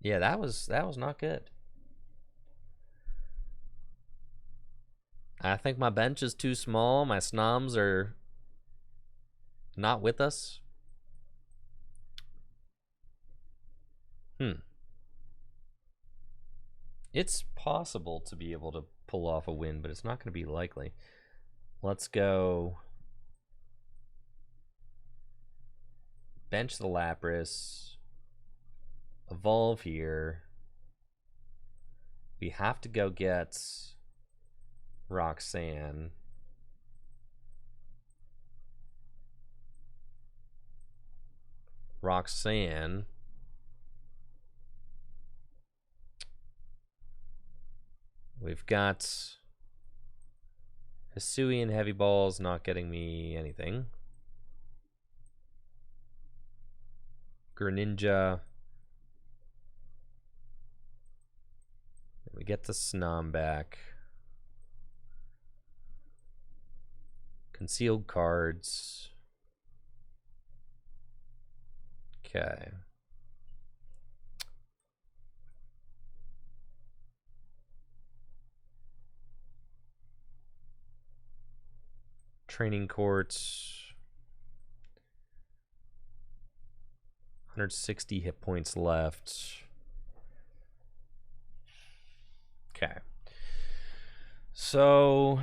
Yeah, that was not good. I think my bench is too small. My Snoms are not with us. It's possible to be able to pull off a win, but it's not going to be likely. Let's go bench the Lapras. Evolve here. We have to go get Roxanne. We've got Hisuian Heavy Balls not getting me anything. Greninja. We get the Snom back. Concealed cards. Okay. Training courts. 160 hit points left. Okay. So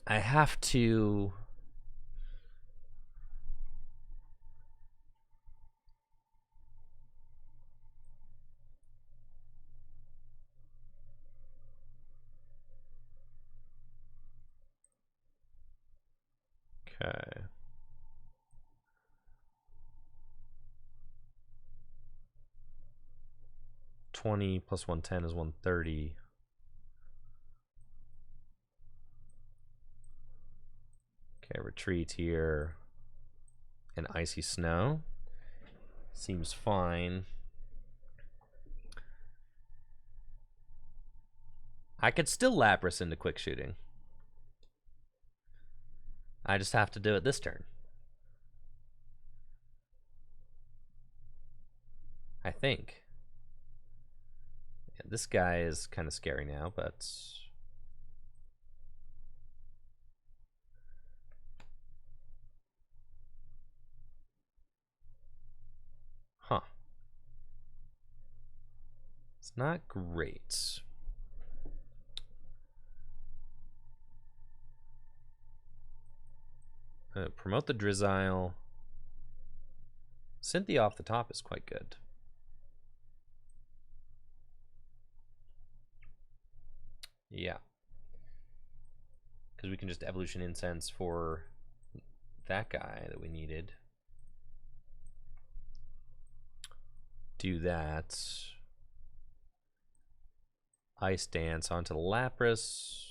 I have to okay. $20 plus 110 is 130. Okay, retreat here. And Icy Snow. Seems fine. I could still Lapras into quick shooting. I just have to do it this turn. I think. Yeah, this guy is kind of scary now, but... Huh. It's not great. Promote the Drizzile. Cynthia off the top is quite good. Yeah. Because we can just evolution incense for that guy that we needed. Do that. Ice Dance onto the Lapras.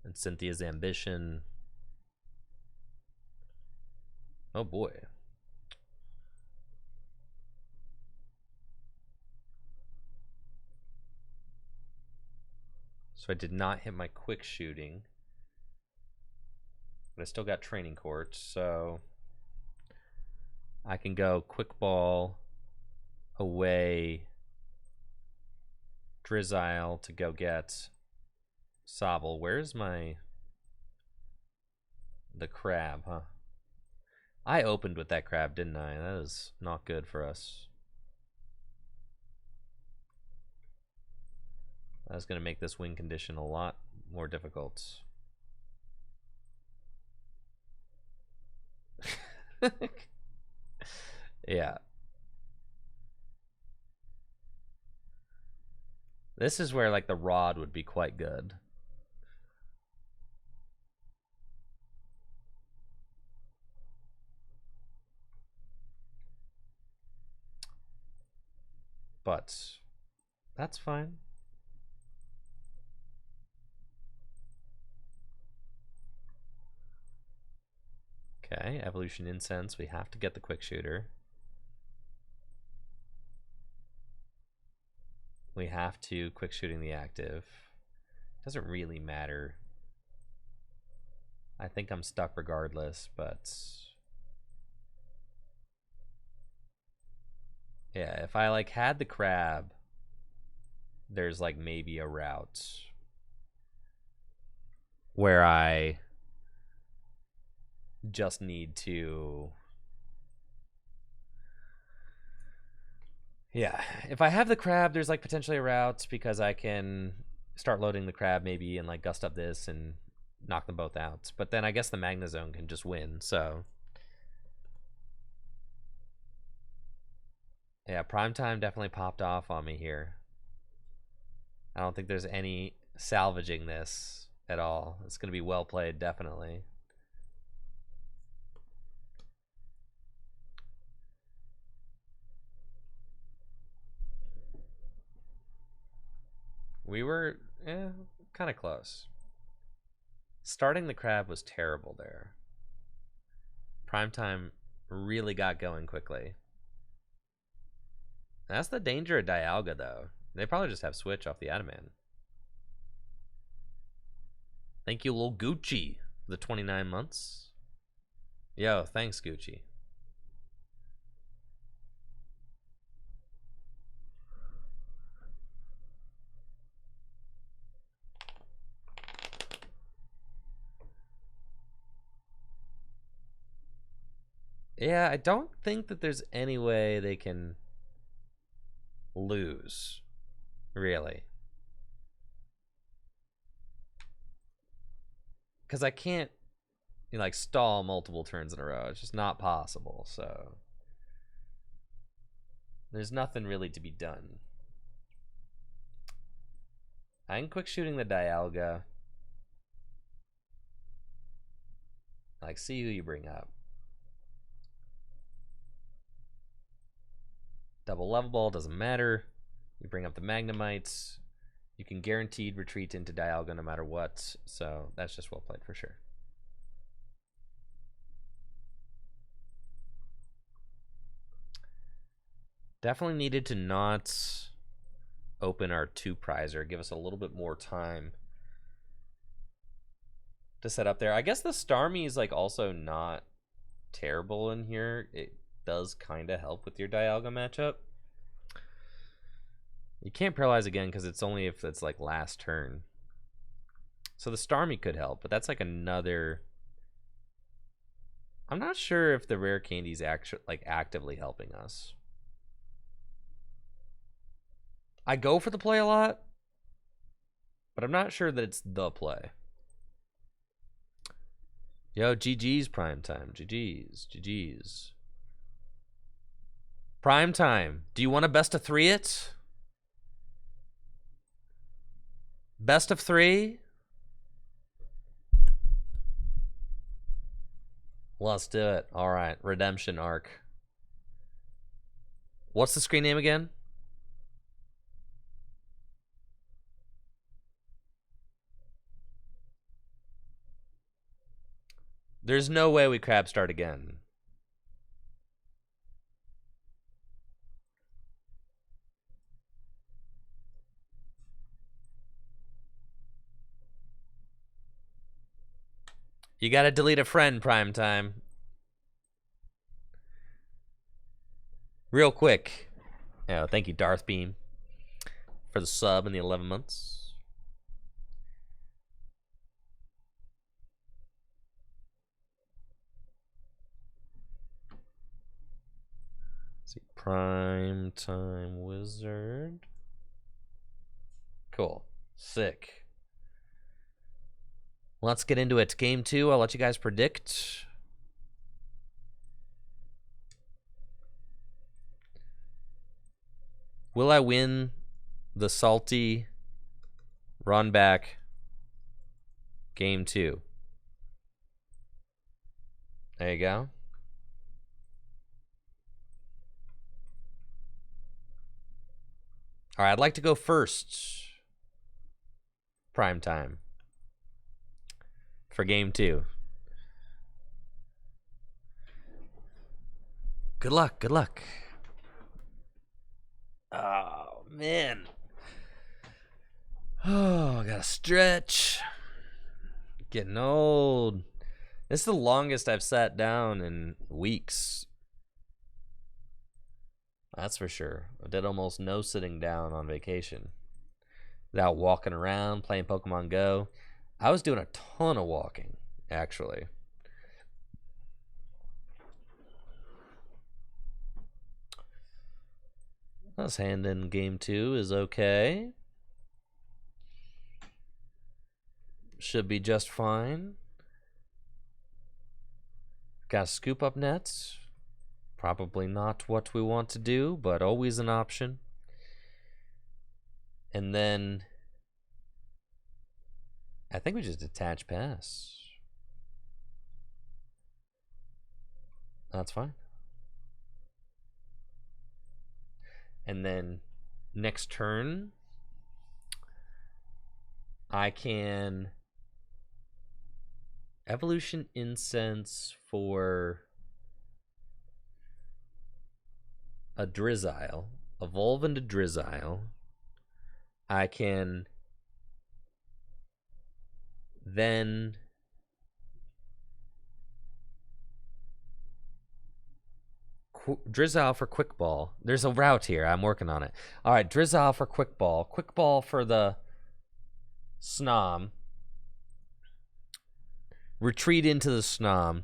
And Cynthia's Ambition. Oh boy. So I did not hit my quick shooting. But I still got Training Court, so I can go Quick Ball away Drizzile to go get Sobble. Where's the crab, huh? I opened with that crab, didn't I? That is not good for us. That's going to make this win condition a lot more difficult. Yeah. This is where like the rod would be quite good. But that's fine. Okay, Evolution Incense. We have to get the Quick Shooter. We have to Quick Shooting the active. Doesn't really matter. I think I'm stuck regardless, but yeah, if I like had the crab, there's like maybe a route where I just need to, yeah, if I have the crab, there's like potentially a route because I can start loading the crab maybe and like gust up this and knock them both out. But then I guess the Magnezone can just win, so yeah, Prime Time definitely popped off on me here. I don't think there's any salvaging this at all. It's going to be well played, definitely. We were kind of close. Starting the crab was terrible there. Primetime really got going quickly. That's the danger of Dialga, though. They probably just have Switch off the Adamant. Thank you, Lil Gucci, for the 29 months. Yo, thanks, Gucci. Yeah, I don't think that there's any way they can lose, really. Because I can't like stall multiple turns in a row. It's just not possible, so there's nothing really to be done. I can quick shooting the Dialga. Like, see who you bring up. Double level ball, doesn't matter. You bring up the Magnemites. You can guaranteed retreat into Dialga no matter what. So that's just well played for sure. Definitely needed to not open our 2 prizer. Give us a little bit more time to set up there. I guess the Starmie is like also not terrible in here. It does kind of help with your Dialga matchup. You can't paralyze again because it's only if it's like last turn. So the Starmie could help, but that's like another. I'm not sure if the rare candy's actually like actively helping us. I go for the play a lot, but I'm not sure that it's the play. Yo, GG's Prime Time. GG's. Prime Time. Do you want a best of 3 it? Best of 3? Let's do it. All right, Redemption Arc. What's the screen name again? There's no way we crab start again. You gotta delete a friend, Prime Time. Real quick. Oh, thank you, Darth Beam, for the sub and the 11 months. Let's see, Prime Time Wizard. Cool. Sick. Let's get into it. Game 2, I'll let you guys predict. Will I win the salty run back game 2? There you go. All right, I'd like to go first. Prime time. For game 2. Good luck, good luck. Oh, man. Oh, I gotta stretch. Getting old. This is the longest I've sat down in weeks. That's for sure. I did almost no sitting down on vacation. Without walking around, playing Pokemon Go. I was doing a ton of walking, actually. This hand in game 2 is okay. Should be just fine. Got to scoop up nets. Probably not what we want to do, but always an option. And then I think we just attach pass. That's fine. And then next turn, I can Evolution Incense for a Drizzile. Evolve into Drizzile. I can then Drizzile for Quick Ball. There's a route here. I'm working on it. All right, Drizzile for Quick Ball. Quick Ball for the Snom. Retreat into the Snom.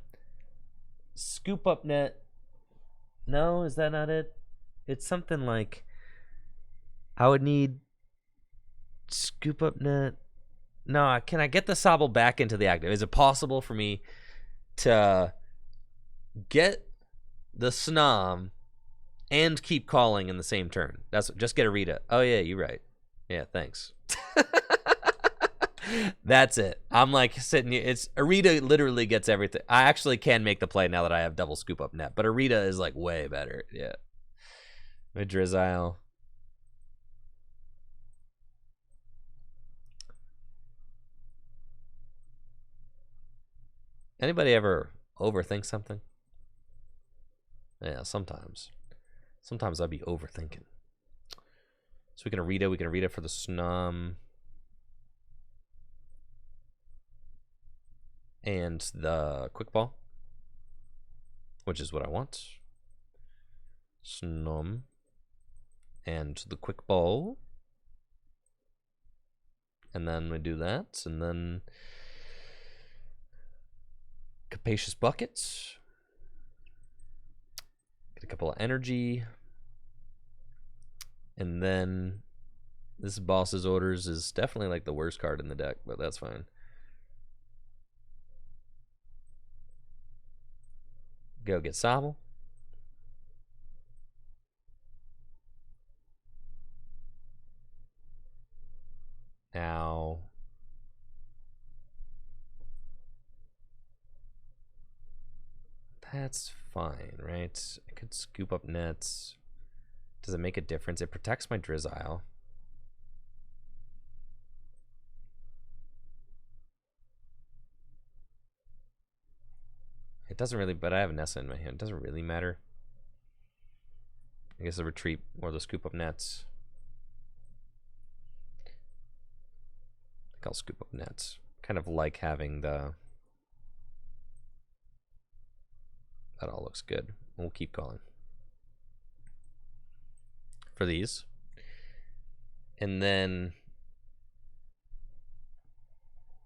Scoop up net. No, is that not it? It's something like I would need scoop up net. No, can I get the Sobble back into the active? Is it possible for me to get the Snom and keep calling in the same turn? That's just get a Rita. Oh yeah, you're right. Yeah, thanks. That's it. I'm like sitting here. It's Arita literally gets everything. I actually can make the play now that I have double scoop up net, but Arita is like way better. Yeah. With Drizzile. Anybody ever overthink something? Yeah, sometimes. Sometimes I'd be overthinking. So we can read it for the Snom. And the Quick Ball. Which is what I want. Snom. And the Quick Ball. And then we do that. And then Capacious Buckets. Get a couple of energy. And then this Boss's Orders is definitely like the worst card in the deck, but that's fine. Go get Sobble. Now, that's fine, right? I could scoop up nets. Does it make a difference? It protects my Drizzile. It doesn't really, but I have Nessa in my hand. It doesn't really matter. I guess the retreat or the scoop up nets. I think I'll scoop up nets. Kind of like having the... That all looks good. We'll keep going. For these. And then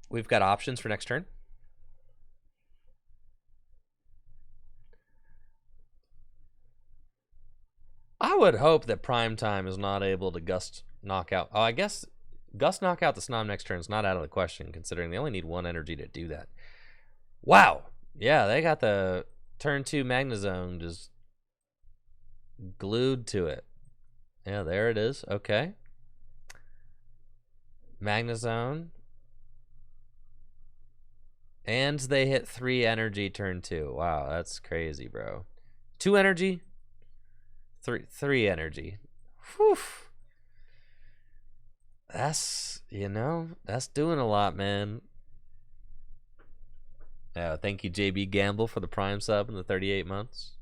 we've got options for next turn. I would hope that Primetime is not able to Gust Knockout. Oh, I guess Gust Knockout the Snom next turn is not out of the question, considering they only need 1 energy to do that. Wow. Yeah, they got the turn 2 Magnezone just glued to it. Yeah, there it is. Okay. Magnezone. And they hit 3 energy turn 2. Wow, that's crazy, bro. 2 energy. 3 energy. Whew. That's, you know, that's doing a lot, man. Yeah, thank you, JB Gamble, for the Prime sub in the 38 months.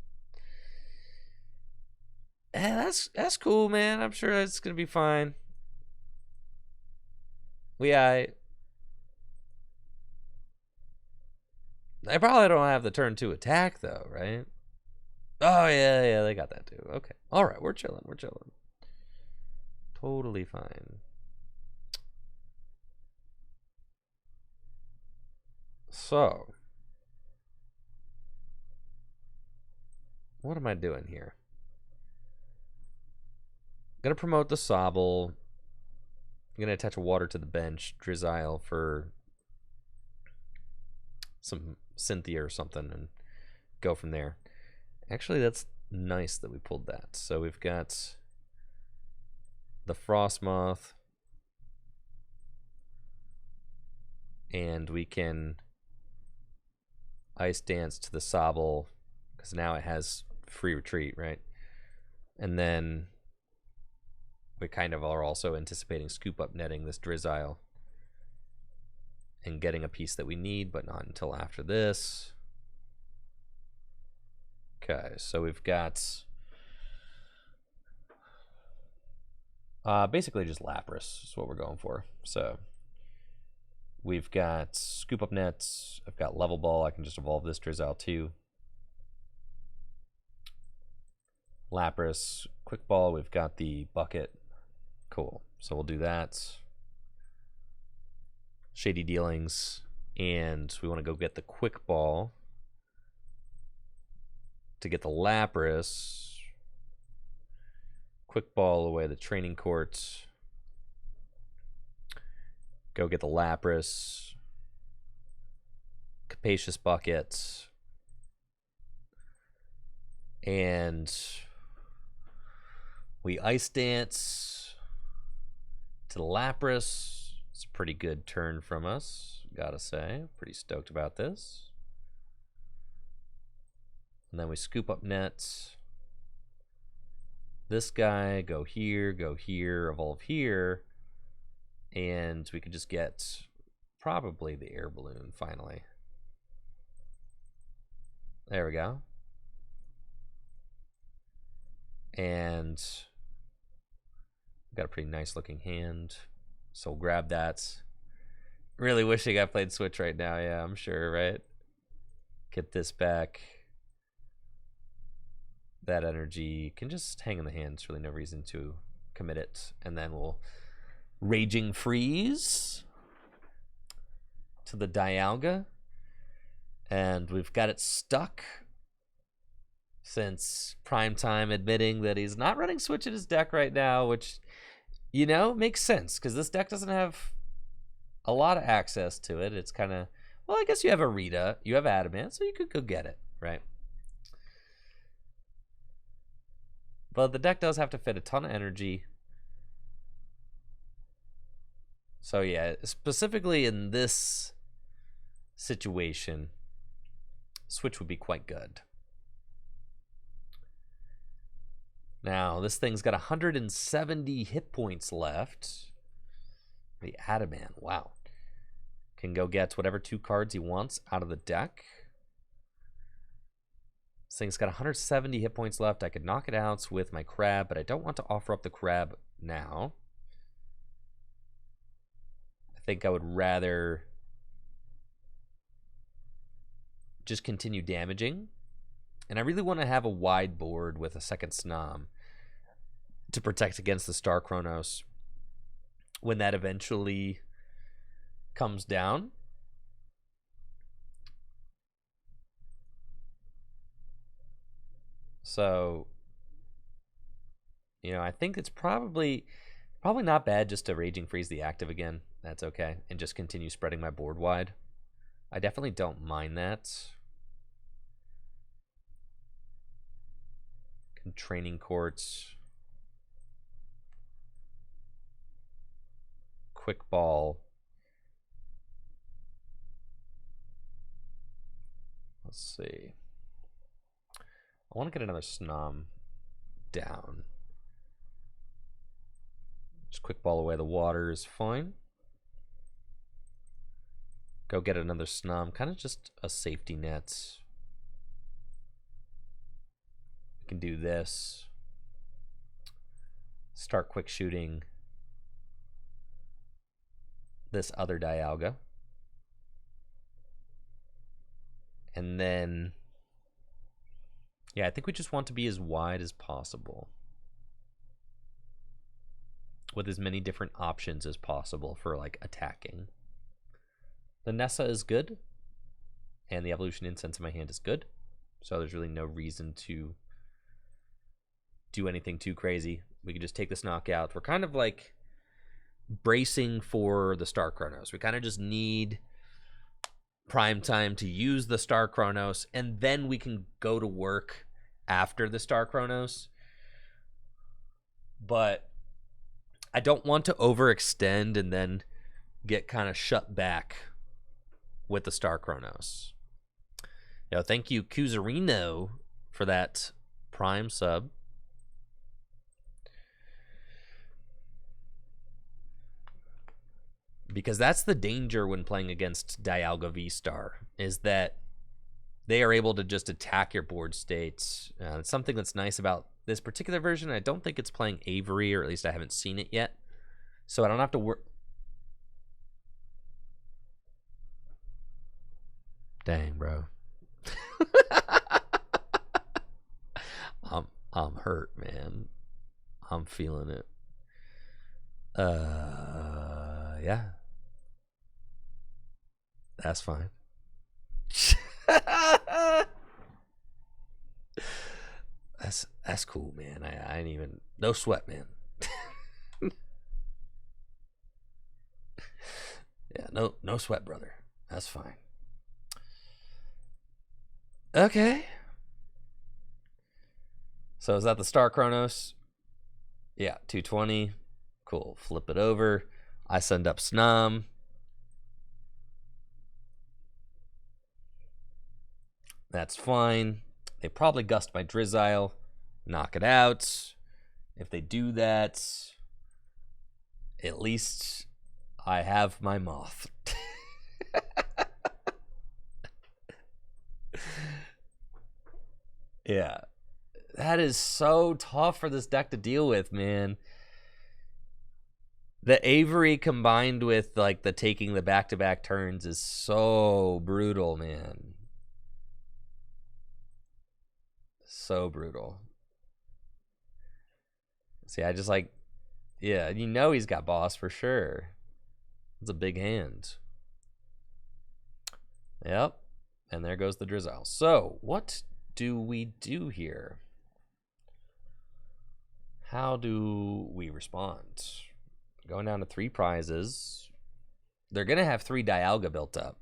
Yeah, that's cool, man. I'm sure it's gonna be fine. I probably don't have the turn 2 attack though, right? Oh yeah, they got that too. Okay, all right, we're chilling. Totally fine. So, what am I doing here? I'm gonna promote the Sobble. I'm gonna attach a water to the bench, Drizzile for some Cynthia or something, and go from there. Actually, that's nice that we pulled that. So we've got the Frostmoth, and we can Ice Dance to the Sobble, because now it has free retreat, right? And then we kind of are also anticipating scoop up netting this Drizzile and getting a piece that we need, but not until after this. Okay, so we've got basically just Lapras is what we're going for. So we've got scoop up nets. I've got level ball. I can just evolve this Drizzile too. Lapras, quick ball. We've got the bucket. Cool. So we'll do that. Shady Dealings, and we want to go get the quick ball to get the Lapras. Quick ball away the training court. Go get the Lapras. Capacious Bucket. And we Ice Dance to the Lapras. It's a pretty good turn from us, gotta say. Pretty stoked about this. And then we scoop up nets. This guy, go here, evolve here. And we could just get probably the air balloon finally. There we go. And got a pretty nice looking hand. So we'll grab that. Really wishing I played Switch right now. Yeah, I'm sure, right? Get this back. That energy can just hang in the hand. There's really no reason to commit it. And then we'll Raging Freeze to the Dialga. And we've got it stuck since Primetime admitting that he's not running Switch in his deck right now, which, you know, makes sense because this deck doesn't have a lot of access to it. It's kind of, well, I guess you have a Rita, you have Adamant, so you could go get it, right? But the deck does have to fit a ton of energy. So yeah, specifically in this situation, switch would be quite good. Now, this thing's got 170 hit points left. The Adamant, wow. Can go get whatever 2 cards he wants out of the deck. This thing's got 170 hit points left. I could knock it out with my Crab, but I don't want to offer up the Crab now. I think I would rather just continue damaging. And I really want to have a wide board with a second Snom to protect against the Star Chronos when that eventually comes down. So, you know, I think it's probably not bad just to Raging Freeze the active again. That's okay. And just continue spreading my board wide. I definitely don't mind that. Training Courts. Quick Ball. Let's see. I want to get another Snom down. Just Quick Ball away the water is fine. Go get another Snom. Kind of just a safety net. We can do this. Start quick shooting this other Dialga. And then, yeah, I think we just want to be as wide as possible with as many different options as possible for like attacking. The Nessa is good, and the Evolution Incense in my hand is good, so there's really no reason to do anything too crazy. We can just take this knockout. We're kind of like bracing for the Star Chronos. We kind of just need prime time to use the Star Chronos, and then we can go to work after the Star Chronos. But I don't want to overextend and then get kind of shut back with the Star Chronos. Yo, thank you, Kuzarino, for that Prime sub. Because that's the danger when playing against Dialga V-Star, is that they are able to just attack your board states. It's something that's nice about this particular version. I don't think it's playing Avery, or at least I haven't seen it yet. So I don't have to work. Dang, bro. I'm hurt, man. I'm feeling it. Yeah. That's fine. That's cool, man. I ain't even, no sweat, man. Yeah, no sweat, brother. That's fine. Okay. So is that the Star Chronos? Yeah, 220. Cool. Flip it over. I send up Snom. That's fine. They probably gust my Drizzile. Knock it out. If they do that, at least I have my Moth. Yeah. That is so tough for this deck to deal with, man. The Avery combined with like the taking the back-to-back turns is so brutal, man. So brutal. See, I just like, yeah, you know he's got boss for sure. It's a big hand. Yep. And there goes the Drizzile. So, what do we do here? How do we respond? Going down to 3 prizes. They're going to have 3 Dialga built up.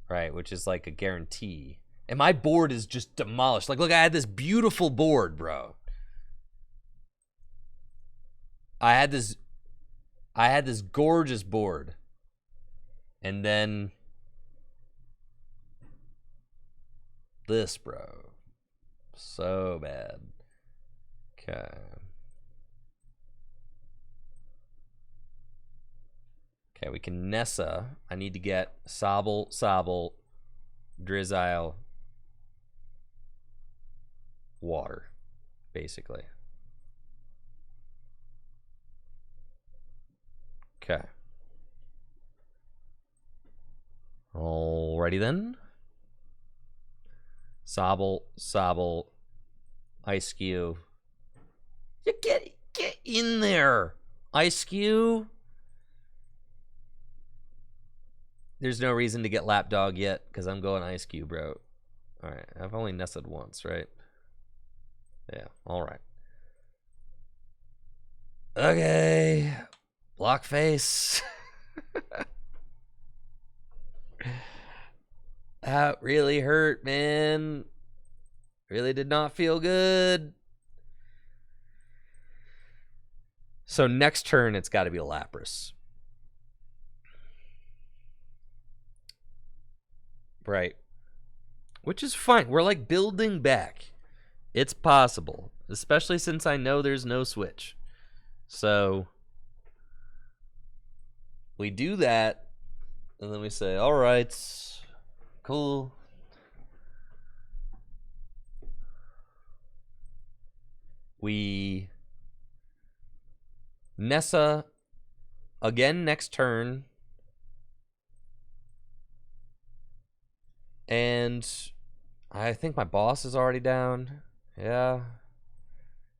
Right, which is like a guarantee. And my board is just demolished. Like, look, I had this beautiful board, bro. I had this gorgeous board, and then this, bro, so bad. Okay. Okay, we can Nessa. I need to get Sobble, Drizzile, water, basically. Okay. Alrighty then. Sobble, Ice Cube. You get in there, Ice Cube. There's no reason to get Lapdog yet, because I'm going Ice Cube, bro. Alright, I've only nested once, right? Yeah, alright. Okay. Block face. That really hurt, man. Really did not feel good. So next turn, it's got to be a Lapras. Right. Which is fine. We're like building back. It's possible. Especially since I know there's no switch. So we do that. And then we say, all right, cool. We Nessa again next turn. And I think my boss is already down. Yeah.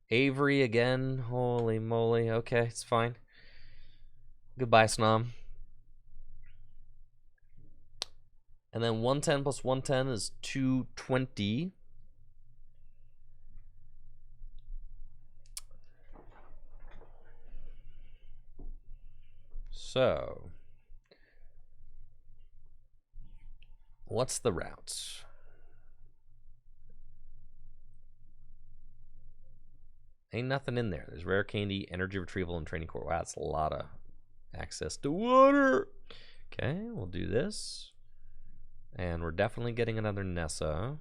Avery again. Holy moly. Okay, it's fine. Goodbye, Snom. And then 110 plus 110 is 220. So, what's the route? Ain't nothing in there. There's rare candy, energy retrieval, and training core. Wow, that's a lot of access to water. Okay, we'll do this. And we're definitely getting another Nessa.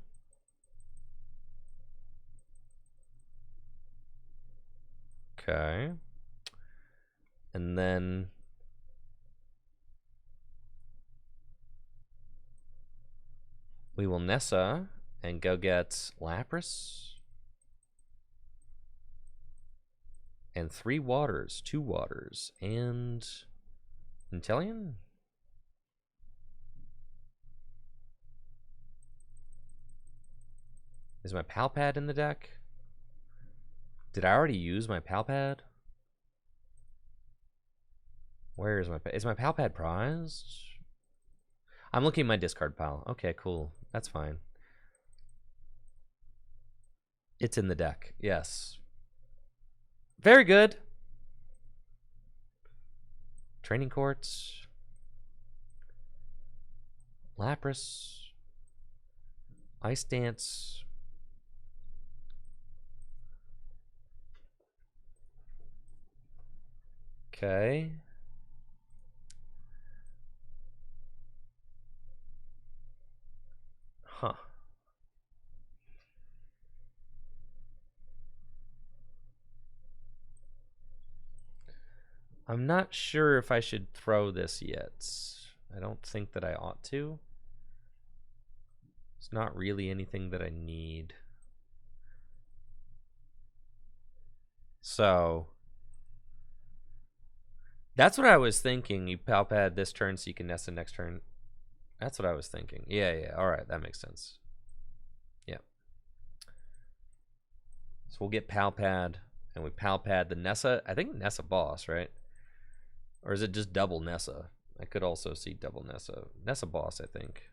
Okay. And then we will Nessa and go get Lapras. And 3 waters, 2 waters, and Inteleon? Is my Palpad in the deck? Did I already use my Palpad? Where is my Palpad prized? I'm looking at my discard pile. Okay, cool. That's fine. It's in the deck. Yes. Very good. Training Courts. Lapras. Ice Dance. Okay. Huh. I'm not sure if I should throw this yet. I don't think that I ought to. It's not really anything that I need. So that's what I was thinking. You Palpad this turn so you can nest the next turn. That's what I was thinking. Yeah. All right, that makes sense. Yeah. So we'll get Palpad, and we Palpad the Nessa. I think Nessa boss, right? Or is it just double Nessa? I could also see double Nessa. Nessa boss, I think.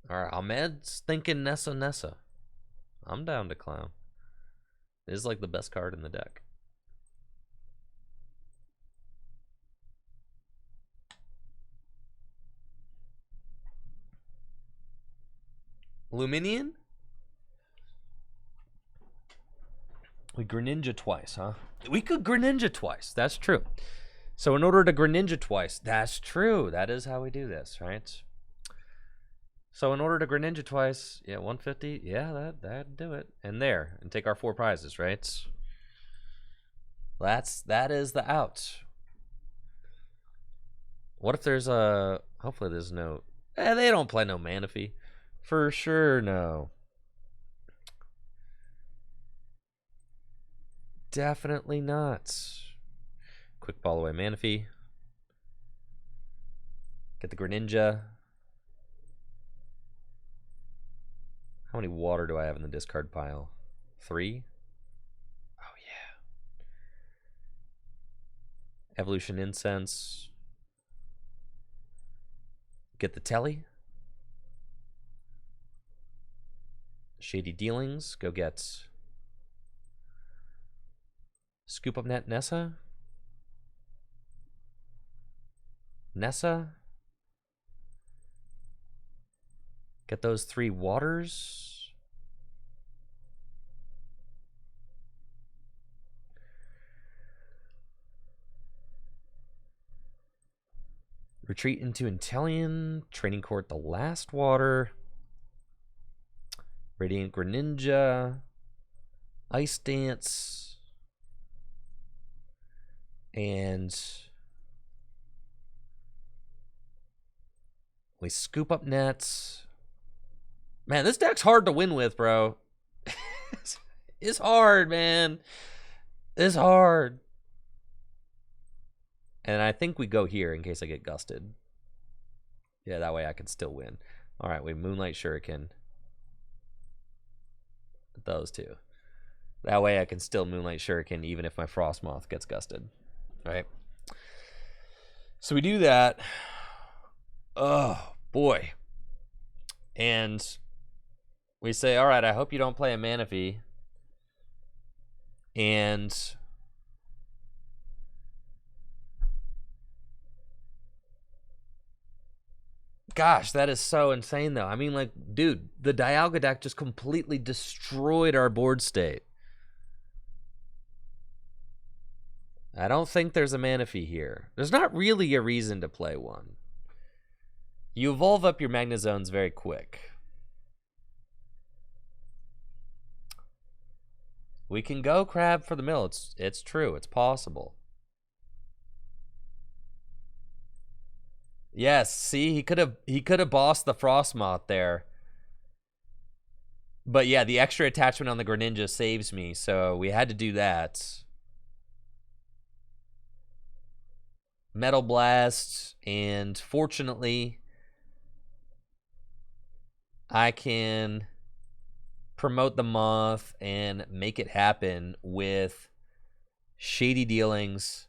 All right, Ahmed's thinking Nessa. I'm down to clown. It is like the best card in the deck. Luminian? We Greninja twice, huh? We could Greninja twice. That's true. So in order to Greninja twice, that's true. That is how we do this, right? So in order to Greninja twice, yeah, 150, yeah, that'd do it. And there, and take our 4 prizes, right? That is the out. What if there's a, hopefully there's no, they don't play no Manaphy. For sure, no. Definitely not. Quick ball away Manaphy. Get the Greninja. How many water do I have in the discard pile? 3? Oh, yeah. Evolution Incense. Get the Telly. Shady Dealings. Go get Scoop Up Net Nessa. Nessa. Get those 3 waters. Retreat into Inteleon. Training Court the last water. Radiant Greninja. Ice Dance. And we Scoop Up Nets. Man, this deck's hard to win with, bro. It's hard, man. It's hard. And I think we go here in case I get gusted. Yeah, that way I can still win. All right, we Moonlight Shuriken. Those 2. That way I can still Moonlight Shuriken even if my Frostmoth gets gusted. All right. So we do that. Oh, boy. And we say, all right, I hope you don't play a Manaphy. And gosh, that is so insane, though. I mean, like, dude, the Dialga deck just completely destroyed our board state. I don't think there's a Manaphy here. There's not really a reason to play one. You evolve up your Magnezones very quick. We can go Crab for the mill. It's true. It's possible. Yes, see, he could have bossed the Frostmoth there. But yeah, the extra attachment on the Greninja saves me, so we had to do that. Metal Blast, and fortunately I can promote the Moth and make it happen with Shady Dealings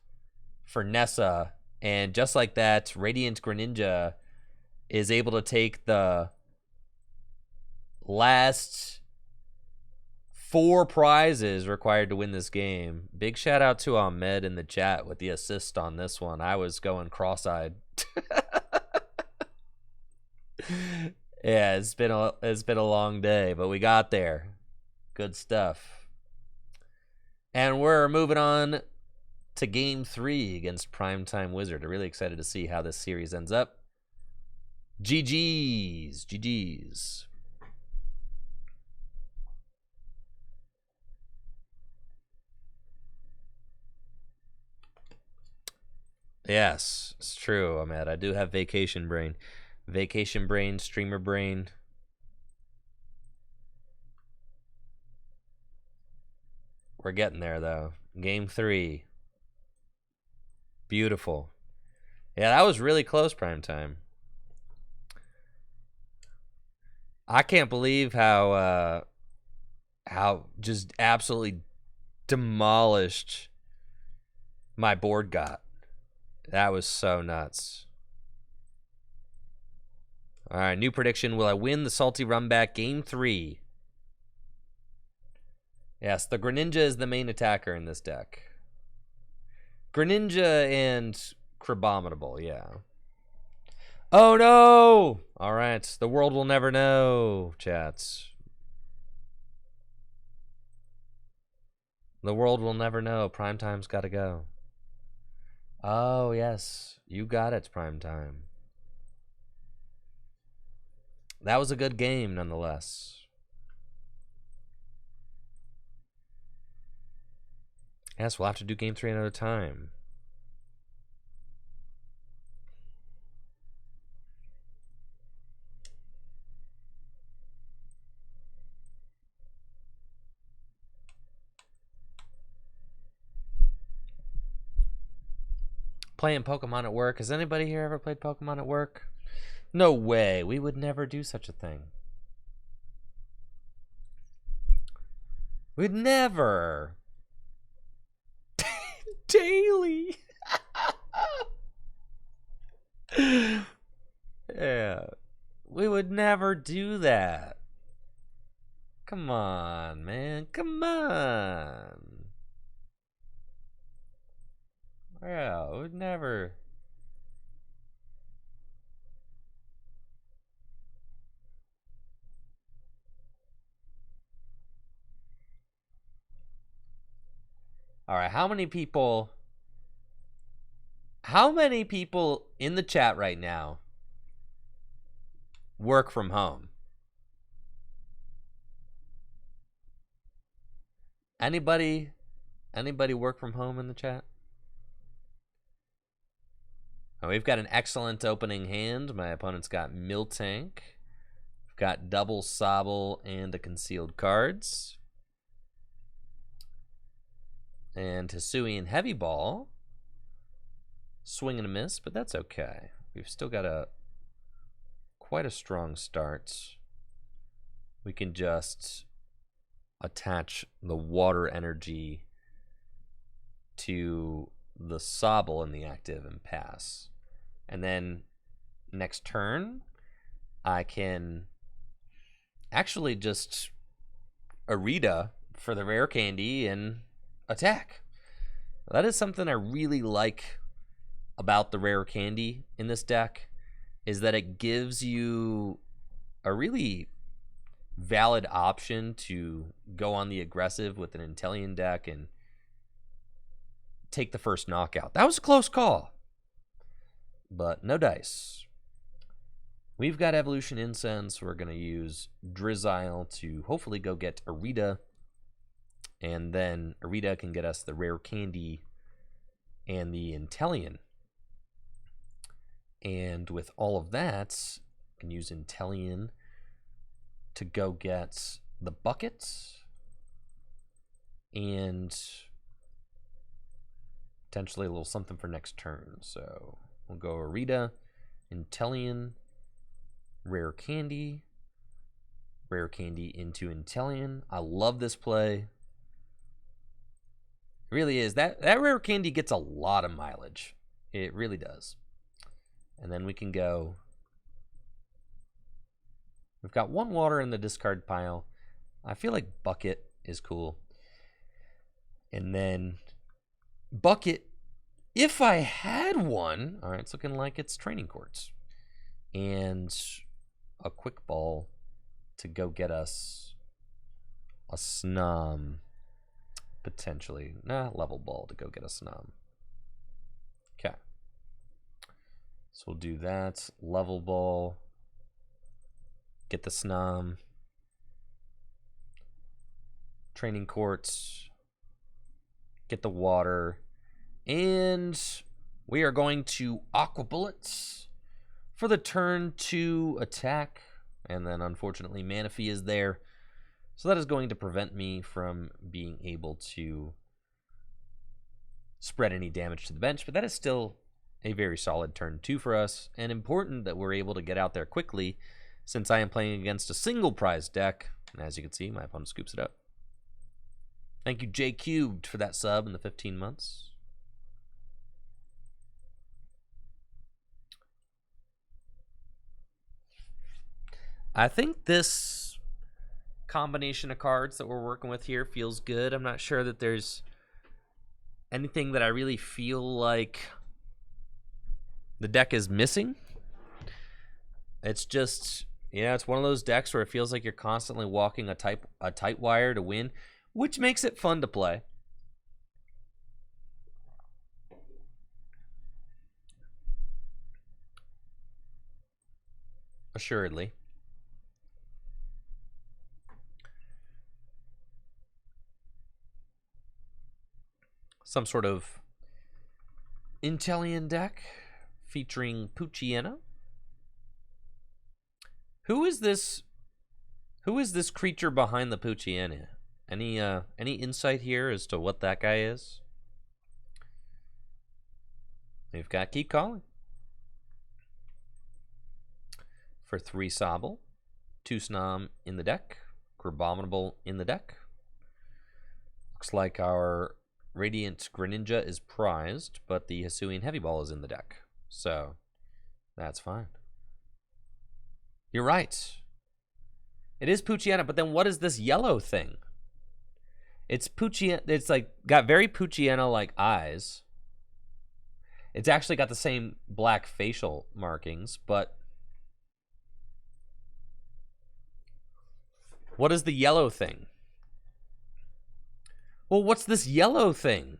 for Nessa. And just like that, Radiant Greninja is able to take the last 4 prizes required to win this game. Big shout out to Ahmed in the chat with the assist on this one. I was going cross-eyed. Yeah, it's been a long day, but we got there. Good stuff. And we're moving on to Game 3 against Primetime Wizard. I'm really excited to see how this series ends up. GG's. GG's. Yes, it's true, Ahmed. I do have Vacation Brain. Vacation Brain, Streamer Brain. We're getting there, though. Game 3. Beautiful. Yeah, that was really close, Primetime. I can't believe how just absolutely demolished my board got. That was so nuts. All right, new prediction. Will I win the Salty Runback Game 3? Yes, the Greninja is the main attacker in this deck. Greninja and Crabominable, yeah. Oh no! All right, the world will never know, chats. The world will never know. Prime time's got to go. Oh yes, you got it, prime time. That was a good game, nonetheless. Yes, we'll have to do game 3 another time. Playing Pokemon at work. Has anybody here ever played Pokemon at work? No way. We would never do such a thing. We'd never. Daily. Yeah. We would never do that. Come on, man. Come on. Yeah, we'd never. All right, how many people in the chat right now work from home? Anybody work from home in the chat? Oh, we've got an excellent opening hand. My opponent's got Miltank. We've got double Sobble and the concealed cards. And Hisuian Heavy Ball. Swing and a miss, but that's okay. We've still got quite a strong start. We can just attach the water energy to the Sobble in the active and pass. And then next turn, I can actually just Arita for the rare candy and attack. That is something I really like about the rare candy in this deck, is that it gives you a really valid option to go on the aggressive with an Inteleon deck and take the first knockout. That was a close call, but no dice. We've got Evolution Incense. We're going to use Drizzile to hopefully go get Arita, and then Arita can get us the rare candy and the Inteleon. And with all of that, we can use Inteleon to go get the buckets and potentially a little something for next turn. So we'll go Arita, Inteleon, rare candy into Inteleon. I love this play. It really is. That rare candy gets a lot of mileage. It really does. And then we can go. We've got one water in the discard pile. I feel like Bucket is cool. And then Bucket, if I had one, all right, it's looking like it's Training Courts. And a Quick Ball to go get us a Snom, potentially. Level Ball to go get a Snom. Okay. So we'll do that. Level Ball. Get the Snom. Training Courts. Get the water. And we are going to Aqua Bullets for the turn 2 attack. And then unfortunately Manaphy is there. So that is going to prevent me from being able to spread any damage to the bench. But that is still a very solid turn 2 for us, and important that we're able to get out there quickly since I am playing against a single prize deck. And as you can see, my opponent scoops it up. Thank you, J Cubed, for that sub in the 15 months. I think this combination of cards that we're working with here feels good. I'm not sure that there's anything that I really feel like the deck is missing. It's just, yeah, it's one of those decks where it feels like you're constantly walking a tight wire to win, which makes it fun to play. Assuredly. Some sort of Inteleon deck featuring Poochyena. Who is this creature behind the Poochyena? Any insight here as to what that guy is? We've got Keep Calling for 3 Sobble, 2 Snom in the deck, Crabominable in the deck. Looks like our Radiant Greninja is prized, but the Hisuian Heavy Ball is in the deck, so that's fine. You're right. It is Poochyena, but then what is this yellow thing? It's Poochyena. It's like got very Poochyena-like eyes. It's actually got the same black facial markings, but what is the yellow thing? Well, what's this yellow thing?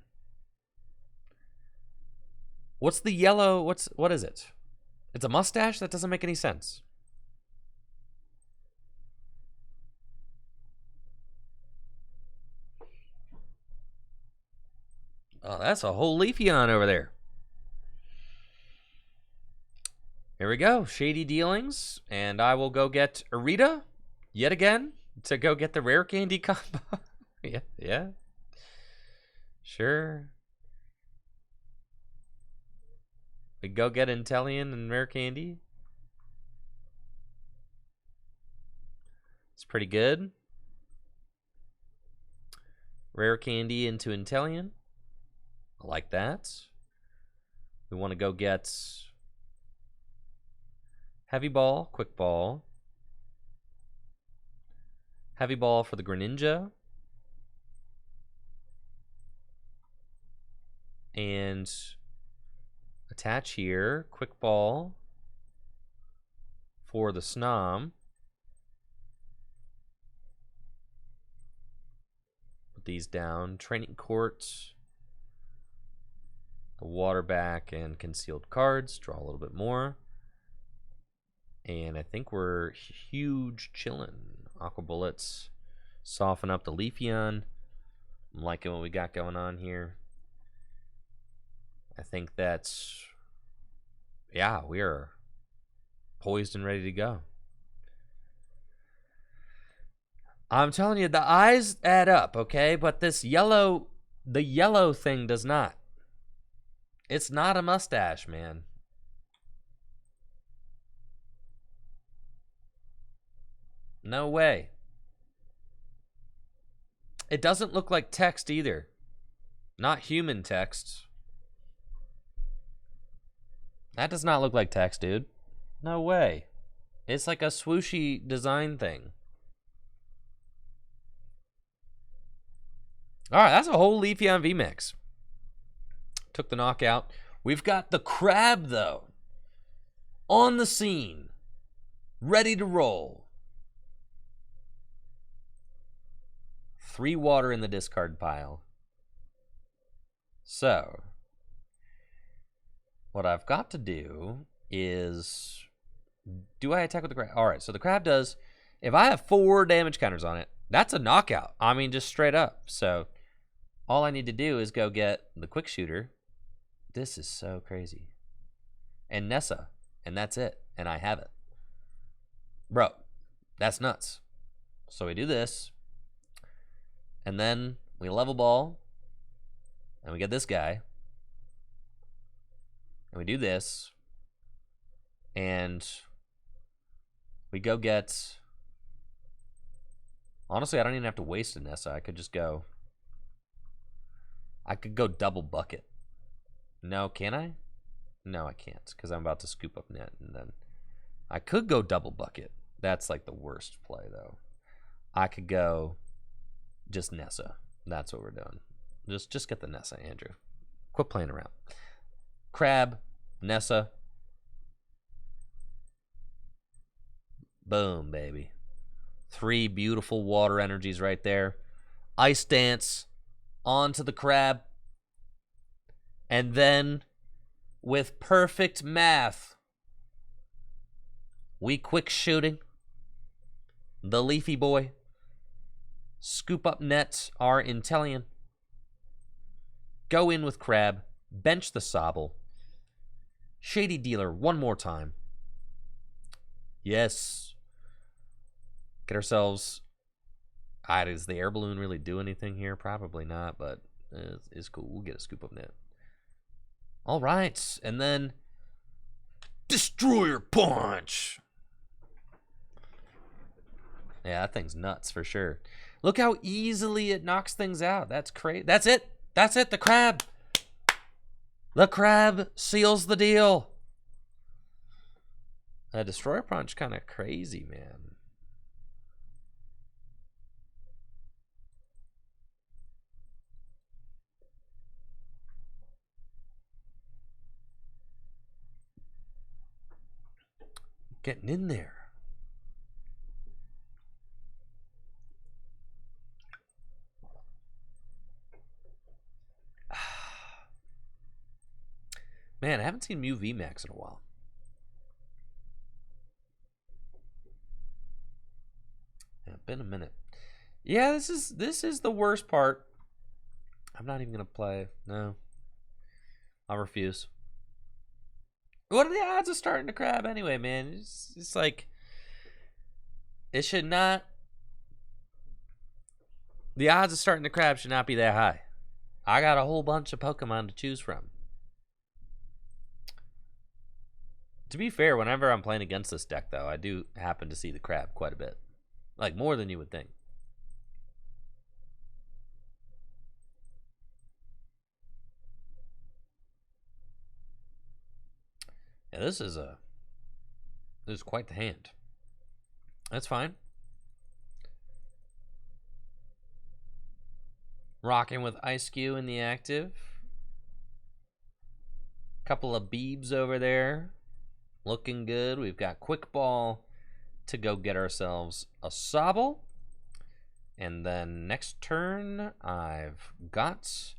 What's the yellow? What is it? It's a mustache? That doesn't make any sense. Oh, that's a whole Leafeon over there. Here we go. Shady Dealings. And I will go get Arita yet again to go get the rare candy combo. Yeah. Sure. We go get Inteleon and rare candy. It's pretty good. Rare candy into Inteleon. I like that. We want to go get Heavy Ball, Quick Ball. Heavy Ball for the Greninja. And attach here, Quick Ball for the Snom. Put these down. Training Court. The Water Back and Concealed Cards. Draw a little bit more. And I think we're huge chillin'. Aqua Bullets. Soften up the Leafeon. I'm liking what we got going on here. I think that's, yeah, we are poised and ready to go. I'm telling you, the eyes add up, okay? But this yellow, the yellow thing does not. It's not a mustache, man. No way. It doesn't look like text either. Not human text. That does not look like text, dude. No way. It's like a swooshy design thing. All right, that's a whole Leafeon VMAX. Took the knockout. We've got the Crab, though, on the scene, ready to roll. 3 water in the discard pile. So, what I've got to do is, do I attack with the Crab? All right, so the Crab does, if I have 4 damage counters on it, that's a knockout. I mean, just straight up. So, all I need to do is go get the Quick Shooter. This is so crazy. And Nessa, and that's it. And I have it. Bro, that's nuts. So we do this. And then we level ball. And we get this guy. And we do this. And we go get, honestly, I don't even have to waste a Nessa. I could just go, I could go double bucket. No, can I? No, I can't, because I'm about to scoop up net, and then I could go double bucket. That's like the worst play, though. I could go just Nessa. That's what we're doing. Just get the Nessa, Andrew. Quit playing around. Crab, Nessa. Boom, baby. 3 beautiful water energies right there. Ice Dance onto the crab. And then, with perfect math, we quick shooting the Leafy Boy. Scoop up nets our Intellion. Go in with Crab. Bench the Sobble. Shady Dealer one more time. Yes. Get ourselves... does the air balloon really do anything here? Probably not, but it's cool. We'll get a scoop up net. All right. And then... Destroyer Punch! Yeah, that thing's nuts for sure. Look how easily it knocks things out. That's crazy. That's it. That's it. The crab. The crab seals the deal. A Destroyer Punch kind of crazy, man. Getting in there. Man, I haven't seen Mew V Max in a while. Yeah, been a minute. Yeah, this is the worst part. I'm not even gonna play. No, I'll refuse. What are the odds of starting to crab anyway, man? It's like it should not. The odds of starting to crab should not be that high. I got a whole bunch of Pokemon to choose from. To be fair, whenever I'm playing against this deck, though, I do happen to see the crab quite a bit. Like, more than you would think. Yeah, this is quite the hand. That's fine. Rocking with Ice Cube in the active. Couple of Beebs over there. Looking good. We've got Quick Ball to go get ourselves a Sobble. And then next turn, I've got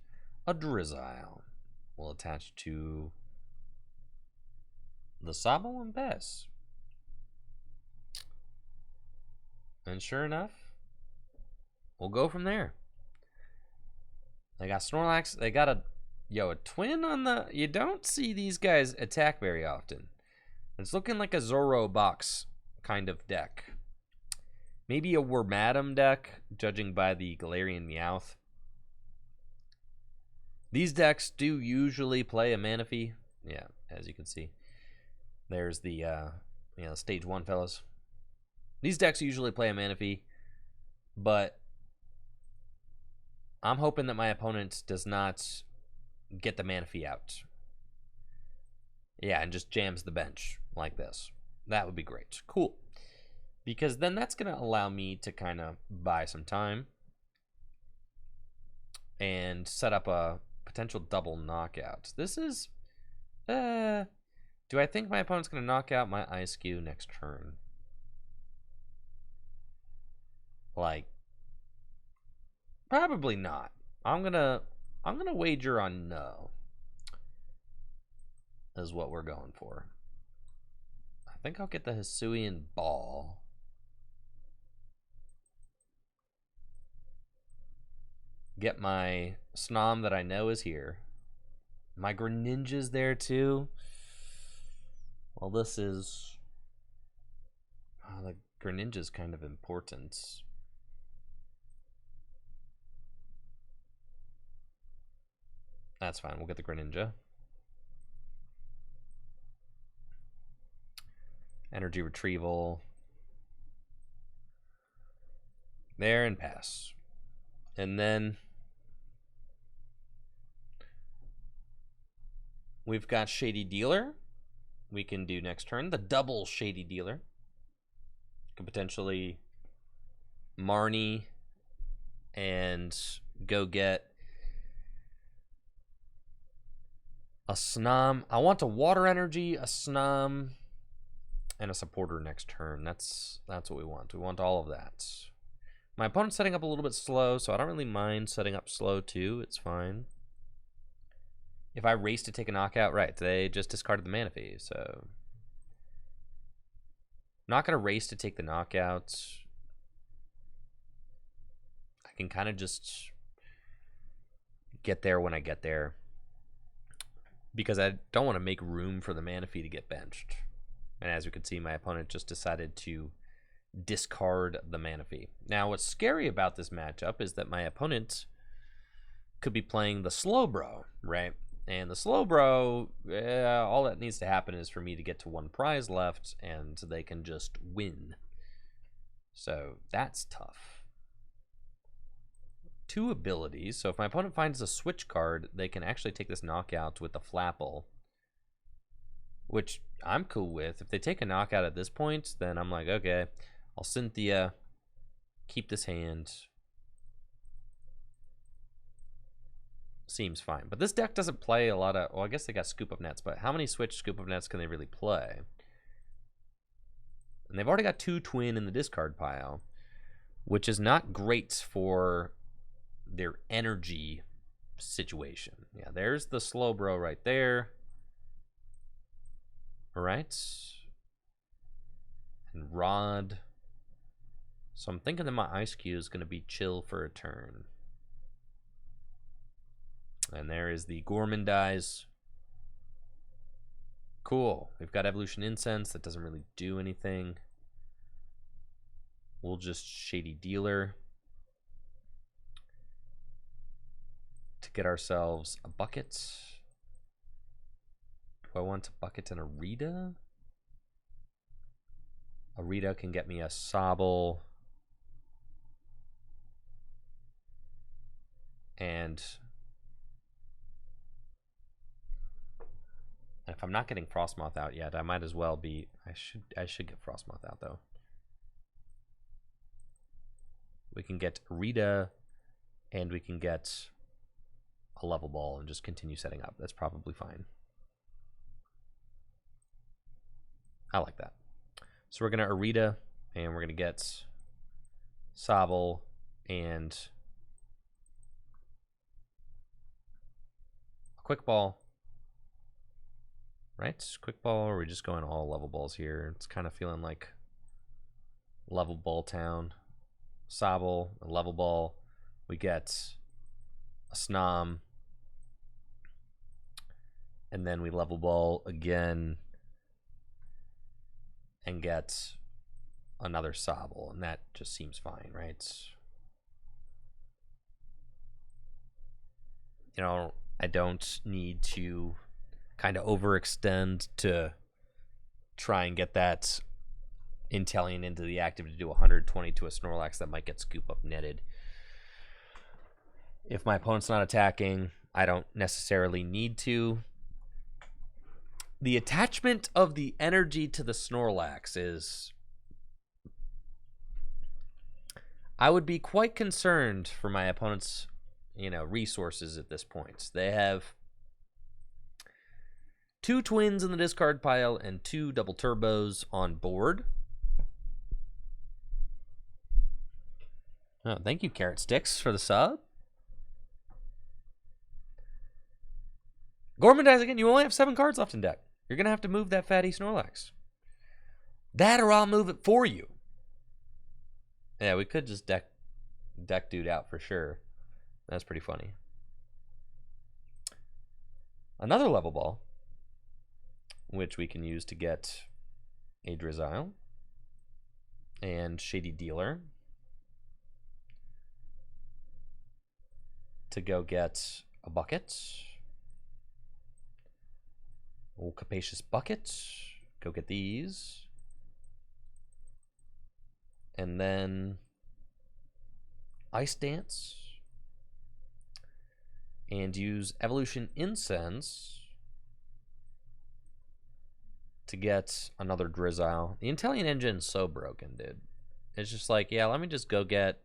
a Drizzile. We'll attach to the Sobble and pass. And sure enough, we'll go from there. They got Snorlax. They got a twin on the... You don't see these guys attack very often. It's looking like a Zoro box kind of deck. Maybe a Wormadam deck, judging by the Galarian Meowth. These decks do usually play a Manaphy. Yeah, as you can see. There's the stage 1 fellas. These decks usually play a Manaphy, but I'm hoping that my opponent does not get the Manaphy out. Yeah, and just jams the bench like this. That would be great. Cool. Because then that's going to allow me to kind of buy some time and set up a potential double knockout. This is... do I think my opponent's going to knock out my Ice Cube next turn? Like, probably not. I'm gonna wager on no. Is what we're going for. I think I'll get the Hisuian Ball. Get my Snom that I know is here. My Greninja's there too. Well, this is... Oh, the Greninja's kind of important. That's fine. We'll get the Greninja. Energy retrieval. There and pass. And then we've got Shady Dealer. We can do next turn. The double Shady Dealer. Could potentially Marnie and go get a Snom. I want a Water Energy, a Snom, and a supporter next turn. That's what we want. We want all of that. My opponent's setting up a little bit slow, so I don't really mind setting up slow too. It's fine. If I race to take a knockout, right, they just discarded the Mana Fee, so... I'm not going to race to take the knockout. I can kind of just get there when I get there, because I don't want to make room for the Mana Fee to get benched. And as you can see, my opponent just decided to discard the Mana Fee. Now, what's scary about this matchup is that my opponent could be playing the Slowbro, right? And the Slowbro, all that needs to happen is for me to get to one prize left, and they can just win. So that's tough. 2 abilities. So if my opponent finds a switch card, they can actually take this knockout with the Flapple, which I'm cool with. If they take a knockout at this point, then I'm like, okay, I'll Cynthia, keep this hand. Seems fine. But this deck doesn't play a lot of... Well, I guess they got Scoop of Nets, but how many switch Scoop of Nets can they really play? And they've already got 2 Twin in the discard pile, which is not great for their energy situation. Yeah, there's the Slowbro right there. All right. And Rod. So I'm thinking that my Ice Cube is going to be chill for a turn. And there is the Gourmandize. Cool. We've got Evolution Incense. That doesn't really do anything. We'll just Shady Dealer to get ourselves a bucket. Do I want a bucket and a Rita? A Rita can get me a Sobble. And if I'm not getting Frostmoth out yet, I might as well be... I should get Frostmoth out, though. We can get Rita, and we can get a level ball and just continue setting up. That's probably fine. I like that. So we're going to Arita, and we're going to get Sobble and a Quick Ball. Right? Quick Ball, or are we just going all level balls here? It's kind of feeling like level ball town. Sobble, a level ball. We get a Snom. And then we level ball again and get another Sobble. And that just seems fine, right? You know, I don't need to kind of overextend to try and get that Inteleon into the active to do 120 to a Snorlax that might get Scoop Up netted. If my opponent's not attacking, I don't necessarily need to. The attachment of the energy to the Snorlax is... I would be quite concerned for my opponent's, resources at this point. They have 2 Twins in the discard pile and 2 Double Turbos on board. Oh, thank you, Carrot Sticks, for the sub. Gourmandize again. You only have 7 cards left in deck. You're going to have to move that fatty Snorlax. That or I'll move it for you. Yeah, we could just deck dude out for sure. That's pretty funny. Another level ball, which we can use to get a Drizzile and Shady Dealer to go get a bucket. Oh, Capacious Bucket. Go get these. And then Ice Dance. And use Evolution Incense to get another Drizzile. The Inteleon engine's so broken, dude. It's just like, yeah, let me just go get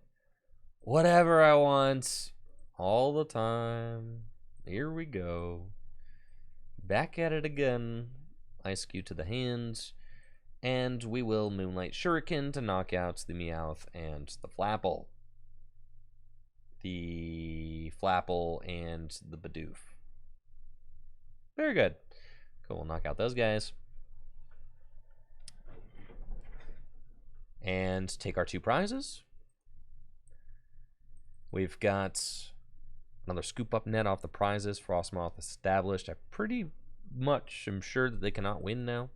whatever I want all the time. Here we go. Back at it again. Ice Cube to the hands. And we will Moonlight Shuriken to knock out the Meowth and the Flapple. The Flapple and the Bidoof. Very good. Cool, we'll knock out those guys. And take our 2 prizes. We've got another scoop up net off the prizes. Frostmoth established. I pretty much am sure that they cannot win now.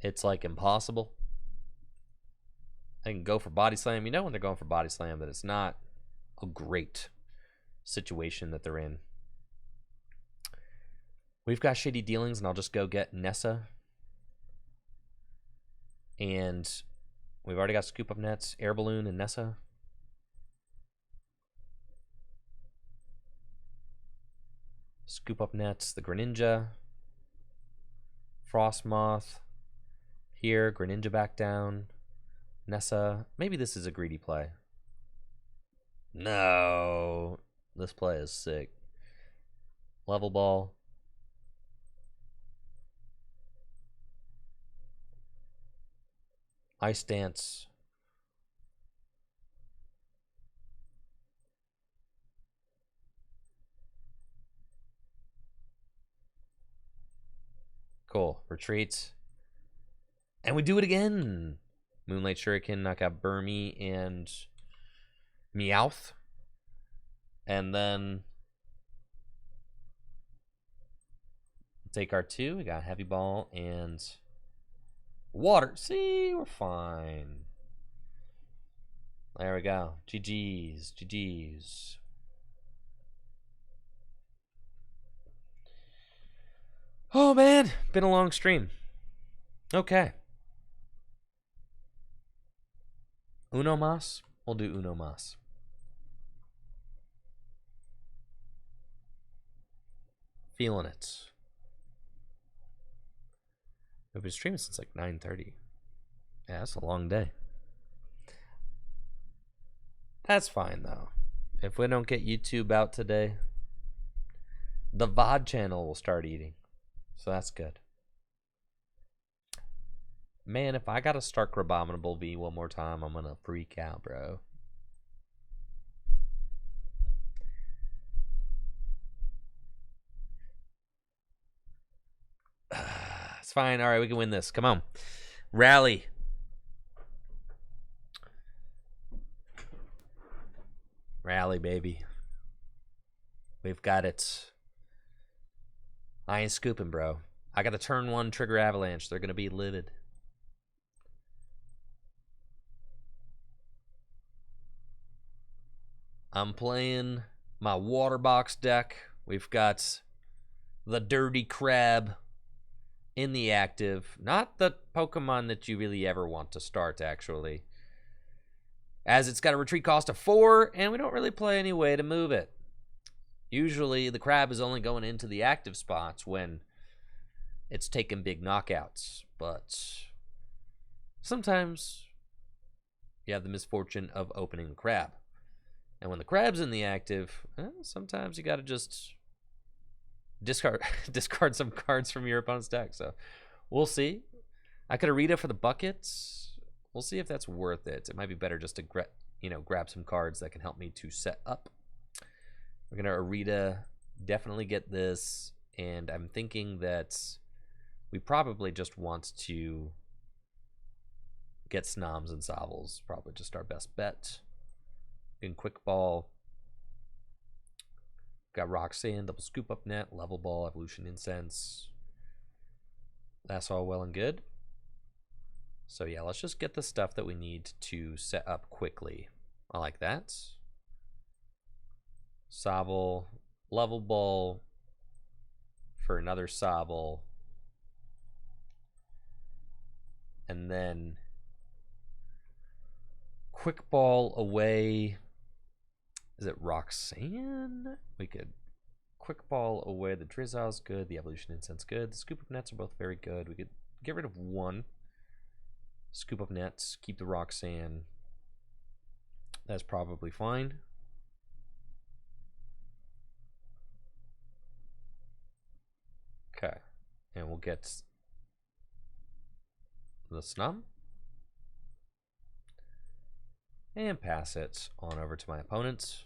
It's like impossible. They can go for body slam. You know when they're going for body slam that it's not a great situation that they're in. We've got shitty dealings, and I'll just go get Nessa. And we've already got scoop up nets, air balloon, and Nessa. Scoop up nets, the Greninja, Frostmoth. Here, Greninja back down. Nessa. Maybe this is a greedy play. No. This play is sick. Level ball. Ice Dance. Cool. Retreat. And we do it again. Moonlight Shuriken, knock out Burmy and Meowth. And then take our 2. We got Heavy Ball and Water. See, we're fine. There we go. GG's. GG's. Oh, man. Been a long stream. Okay. Uno mas? We'll do uno mas. Feeling it. We've been streaming since like 9:30. Yeah, that's a long day. That's fine, though. If we don't get YouTube out today, the VOD channel will start eating. So that's good. Man, if I gotta start Crabominable V one more time, I'm gonna freak out, bro. It's fine. All right, we can win this. Come on. Rally. Rally, baby. We've got it. I ain't scooping, bro. I got a turn 1 trigger avalanche. They're gonna be livid. I'm playing my water box deck. We've got the Dirty Crab in the active. Not the Pokemon that you really ever want to start, actually. As it's got a retreat cost of 4, and we don't really play any way to move it. Usually, the Crab is only going into the active spots when it's taking big knockouts. But sometimes you have the misfortune of opening the Crab. And when the Crab's in the active, sometimes you got to just discard some cards from your opponent's deck. So we'll see. I could Arita for the buckets. We'll see if that's worth it. It might be better just to grab some cards that can help me to set up. We're gonna Arita, definitely get this, and I'm thinking that we probably just want to get Snoms and Sovels. Probably just our best bet. In Quick Ball, got Roxanne, double scoop up net, level ball, evolution incense. That's all well and good. So yeah, let's just get the stuff that we need to set up quickly. I like that. Sobble, level ball for another Sobble. And then Quick Ball away. Is it Roxanne? We could Quick Ball away. The Drizzle's good. The Evolution Incense good. The Scoop Up Nets are both very good. We could get rid of 1. Scoop Up Nets. Keep the Roxanne. That's probably fine. Okay. And we'll get the Snum. And pass it on over to my opponent.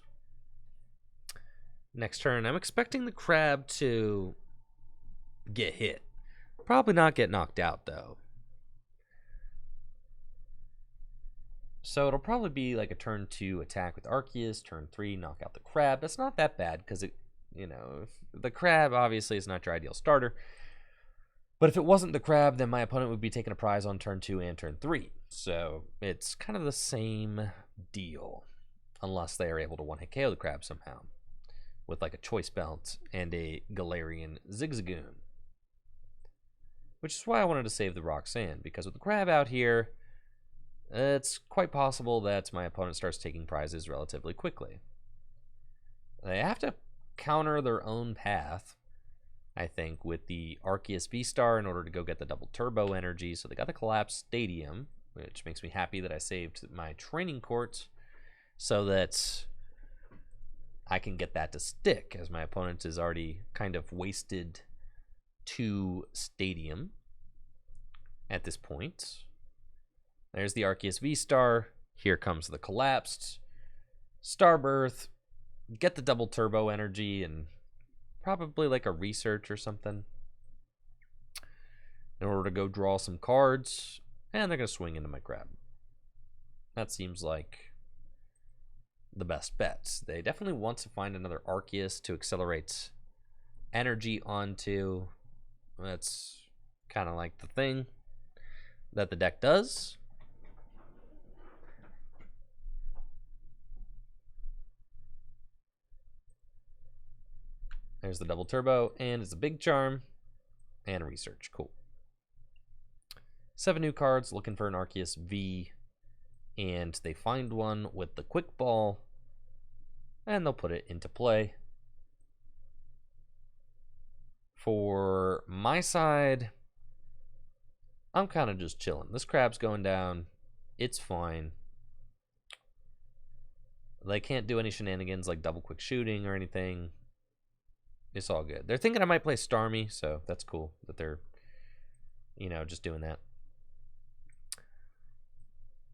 Next turn, I'm expecting the Crab to get hit. Probably not get knocked out, though. So it'll probably be like a turn 2 attack with Arceus, turn 3 knock out the Crab. That's not that bad because it, you know, the Crab obviously is not your ideal starter. But if it wasn't the Crab, then my opponent would be taking a prize on turn 2 and turn 3. So it's kind of the same deal, unless they are able to one-hit KO the Crab somehow with like a Choice Belt and a Galarian Zigzagoon. Which is why I wanted to save the Roxanne, because with the Crab out here, it's quite possible that my opponent starts taking prizes relatively quickly. They have to counter their own path, I think, with the Arceus V-Star in order to go get the double turbo energy. So they got the Collapse Stadium, which makes me happy that I saved my training court so that I can get that to stick, as my opponent has already kind of wasted 2 Stadium at this point. There's the Arceus V-Star. Here comes the Collapsed Starbirth. Get the double turbo energy and probably like a research or something in order to go draw some cards, and they're going to swing into my Crab. That seems like the best bet. They definitely want to find another Arceus to accelerate energy onto. That's kind of like the thing that the deck does. There's the double turbo, and it's a big charm and a research. Cool. 7 new cards, looking for an Arceus V, and they find one with the quick ball, and they'll put it into play. For my side, I'm kind of just chilling. This Crab's going down. It's fine. They can't do any shenanigans like double quick shooting or anything. It's all good. They're thinking I might play Starmie, so that's cool that they're, you know, just doing that.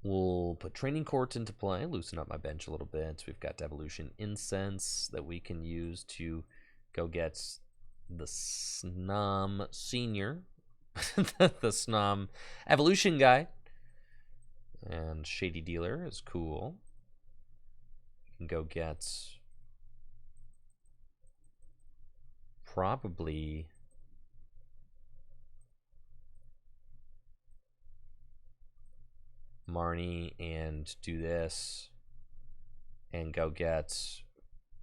We'll put Training Courts into play, loosen up my bench a little bit. We've got Devolution Incense that we can use to go get the Snom Senior, the Snom Evolution Guide. And Shady Dealer is cool. We can go get probably Marnie and do this and go get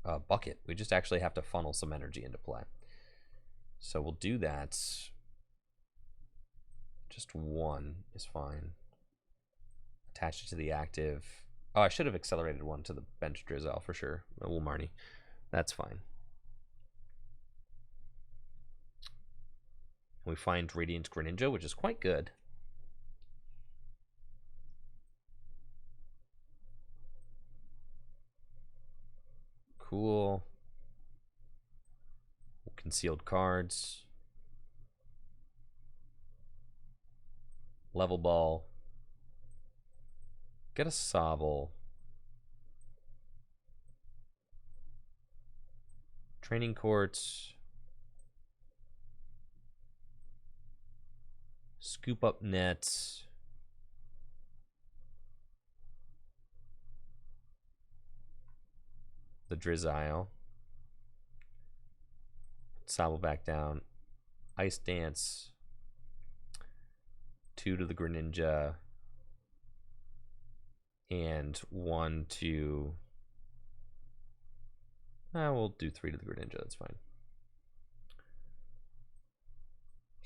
a Bucket. We just actually have to funnel some energy into play. So we'll do that. Just 1 is fine. Attach it to the active. Oh, I should have accelerated 1 to the bench Drizzle for sure. We'll Marnie. That's fine. We find Radiant Greninja, which is quite good. Cool. Concealed cards. Level Ball. Get a Sobble. Training Courts. Scoop up Nets. The Drizzile. Sobble back down. Ice Dance. 2 to the Greninja. And 1 to... we'll do 3 to the Greninja, that's fine.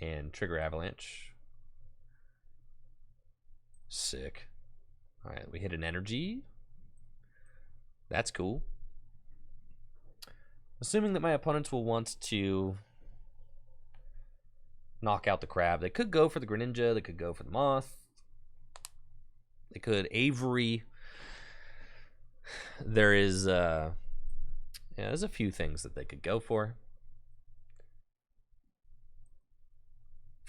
And trigger Avalanche. Sick. Alright, we hit an energy. That's cool. Assuming that my opponents will want to knock out the Crab, they could go for the Greninja, they could go for the Moth, they could Avery. There is, there's a few things that they could go for.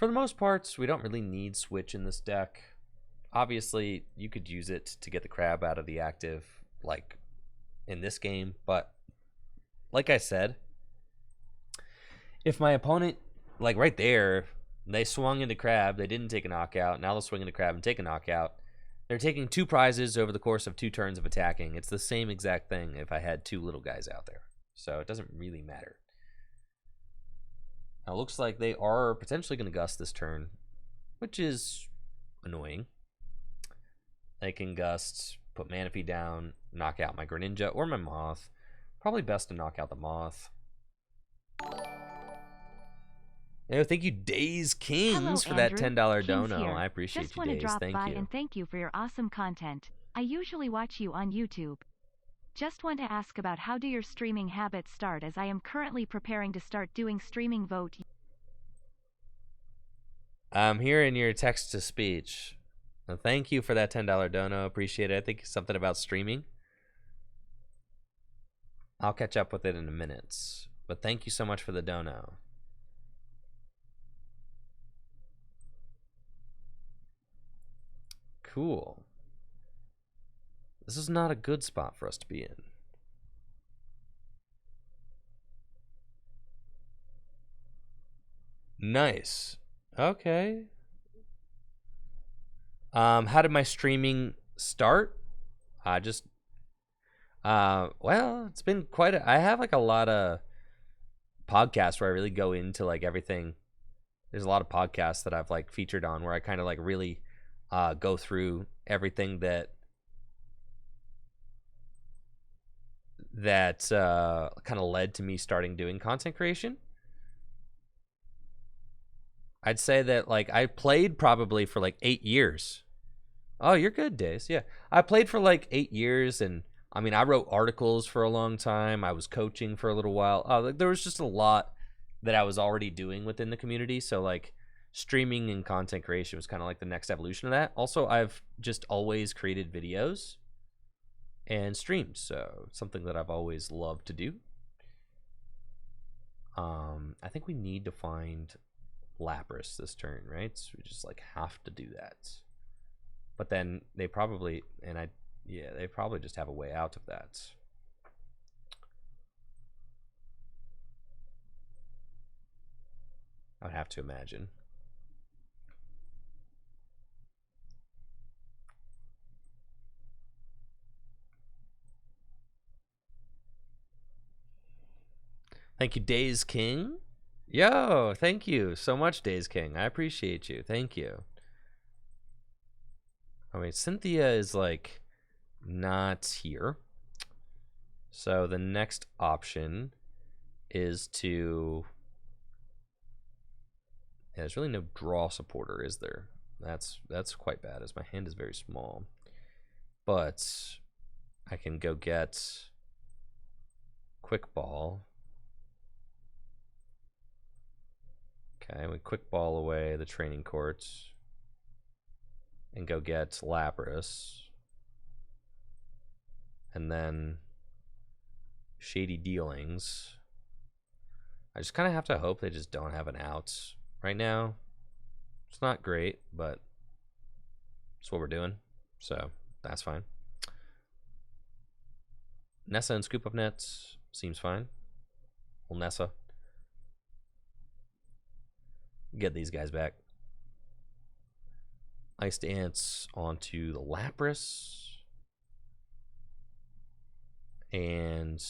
For the most parts, we don't really need Switch in this deck. Obviously, you could use it to get the crab out of the active, like in this game, but like I said, if my opponent, like right there, they swung into crab, they didn't take a knockout, now they'll swing into crab and take a knockout. They're taking 2 prizes over the course of 2 turns of attacking. It's the same exact thing if I had 2 little guys out there. So it doesn't really matter. Now it looks like they are potentially going to gust this turn, which is annoying. They can gust, put Manaphy down, knock out my Greninja or my Moth. Probably best to knock out the Moth. Thank you, Days Kings, for that $10 dono. I appreciate Just you, Days. Drop thank by you. And thank you for your awesome content. I usually watch you on YouTube. Just want to ask about how do your streaming habits start, as I am currently preparing to start doing streaming vote. I'm hearing your text to speech. Well, thank you for that $10 dono. Appreciate it. I think something about streaming. I'll catch up with it in a minute. But thank you so much for the dono. Cool. This is not a good spot for us to be in. Nice. Okay. How did my streaming start? Well, it's been quite I have like a lot of podcasts where I really go into like everything. There's a lot of podcasts that I've like featured on where I kind of like really go through everything that kind of led to me starting doing content creation. I'd say that like I played probably for like 8 years. Oh, you're good, Days. Yeah, I played for like 8 years, and I mean, I wrote articles for a long time. I was coaching for a little while. Like, there was just a lot that I was already doing within the community. So like streaming and content creation was kind of like the next evolution of that. Also, I've just always created videos and streamed, so it's something that I've always loved to do. I think we need to find Lapras this turn, right? So we just like have to do that. But then they probably, they probably just have a way out of that. I would have to imagine. Thank you, Days King. Yo, thank you so much, Days King. I appreciate you. Thank you. I mean, Cynthia is like not here. So the next option is to... Yeah, there's really no draw supporter, is there? That's quite bad, as my hand is very small. But I can go get Quick Ball. Okay, we Quick Ball away the training courts and go get Lapras. And then Shady Dealings. I just kind of have to hope they just don't have an out right now. It's not great, but it's what we're doing, so that's fine. Nessa and Scoop Up Nets seems fine. Well, Nessa. Get these guys back. Ice Dance onto the Lapras. And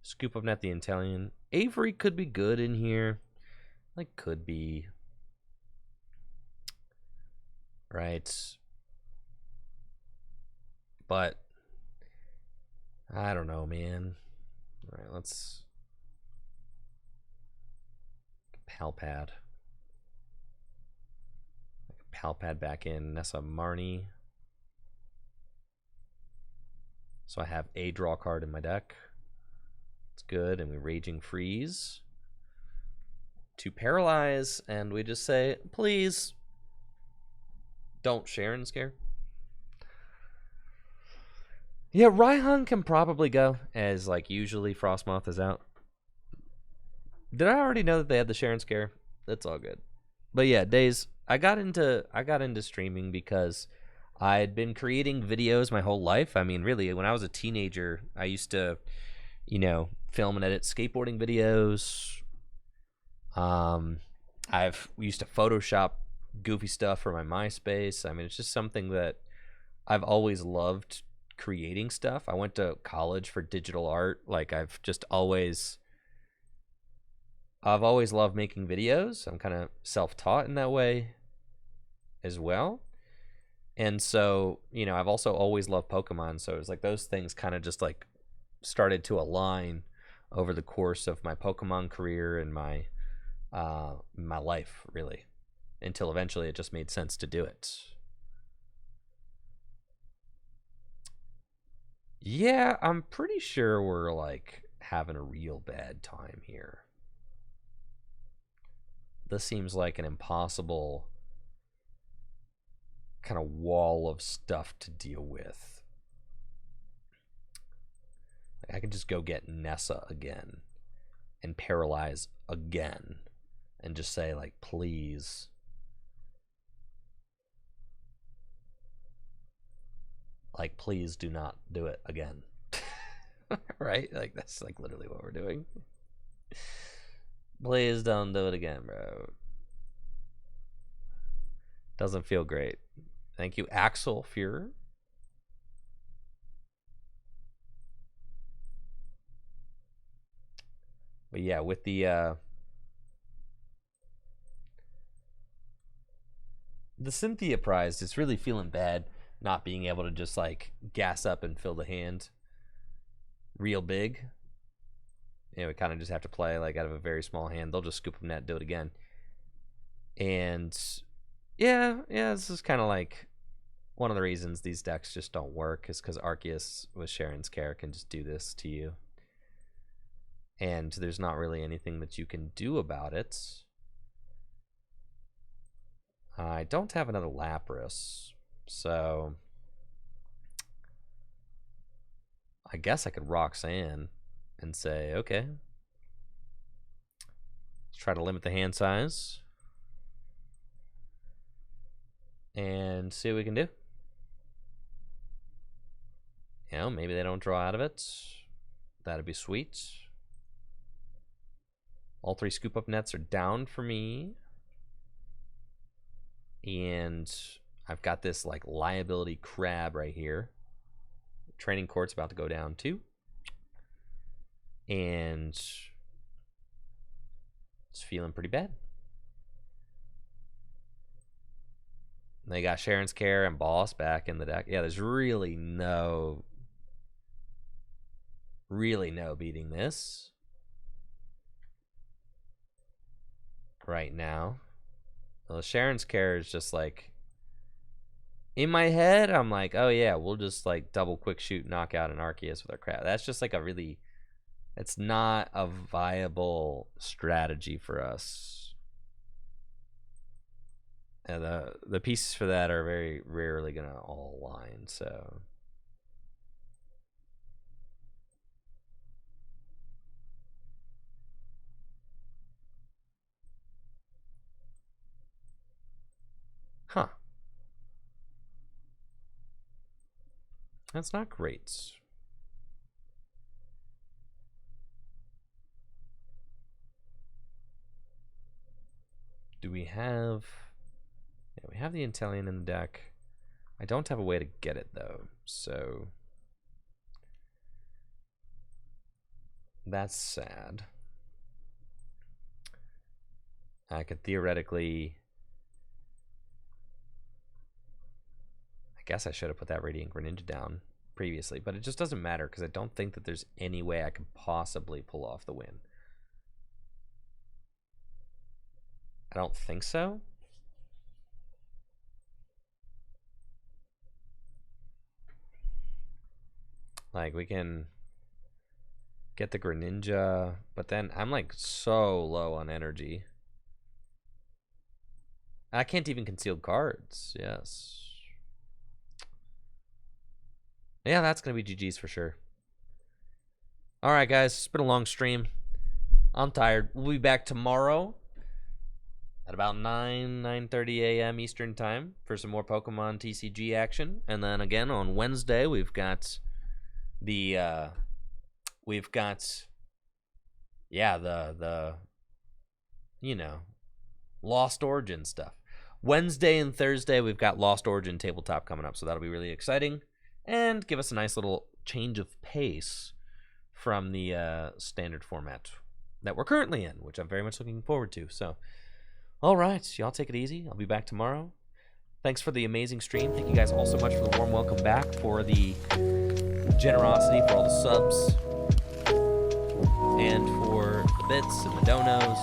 Scoop Up Net the Italian. Avery could be good in here. Like, could be. Right. But I don't know, man. All right, let's Palpad. Palpad back in. Nessa Marnie. So I have a draw card in my deck. It's good, and we Raging Freeze to paralyze, and we just say, please don't Sharon Scare. Yeah, Raihan can probably go, as like usually Frostmoth is out. Did I already know that they had the Sharon scare? That's all good. But yeah, Days, I got into streaming because I had been creating videos my whole life. I mean, really, when I was a teenager, I used to, film and edit skateboarding videos. I've used to Photoshop goofy stuff for my MySpace. I mean, it's just something that I've always loved, creating stuff. I went to college for digital art. Like I've always loved making videos. I'm kind of self-taught in that way as well. And so, I've also always loved Pokemon. So it's like those things kind of just like started to align over the course of my Pokemon career and my life, really, until eventually it just made sense to do it. Yeah, I'm pretty sure we're like having a real bad time here. This seems like an impossible kind of wall of stuff to deal with. I could just go get Nessa again and paralyze again and just say, like, please. Like, please do not do it again. Right? Like, that's like literally what we're doing. Please don't do it again, bro. Doesn't feel great. Thank you, Axel Fuhrer. But yeah, with the Cynthia prize, it's really feeling bad not being able to just like gas up and fill the hand real big. We kind of just have to play like out of a very small hand. They'll just scoop them net, do it again. And yeah, this is kind of like one of the reasons these decks just don't work is because Arceus with Sharon's care can just do this to you. And there's not really anything that you can do about it. I don't have another Lapras, so I guess I could Roxanne and say, okay, let's try to limit the hand size and see what we can do. Maybe they don't draw out of it. That'd be sweet. All three scoop up nets are down for me. And I've got this like liability crab right here. Training court's about to go down too. And it's feeling pretty bad. They got Sharon's Care and Boss back in the deck. Yeah, there's really no beating this right now. Well, Sharon's Care is just like, in my head, I'm like, oh yeah, we'll just like double quick shoot, knock out an Arceus with our crab. That's just like it's not a viable strategy for us. And the pieces for that are very rarely gonna all align, so. Huh. That's not great. Do we have... Yeah, we have the Inteleon in the deck. I don't have a way to get it, though, so... That's sad. I could theoretically... I guess I should have put that Radiant Greninja down previously, but it just doesn't matter because I don't think that there's any way I could possibly pull off the win. I don't think so. Like, we can get the Greninja, but then I'm like so low on energy. I can't even conceal cards. Yes. Yeah, that's going to be GG's for sure. All right, guys. It's been a long stream. I'm tired. We'll be back tomorrow at about 9:30 a.m. Eastern Time for some more Pokemon TCG action. And then again on Wednesday, we've got the Lost Origin stuff. Wednesday and Thursday, we've got Lost Origin tabletop coming up, so that'll be really exciting and give us a nice little change of pace from the standard format that we're currently in, which I'm very much looking forward to. So, all right, y'all take it easy. I'll be back tomorrow. Thanks for the amazing stream. Thank you guys all so much for the warm welcome back, for the generosity, for all the subs, and for the bits and the donos.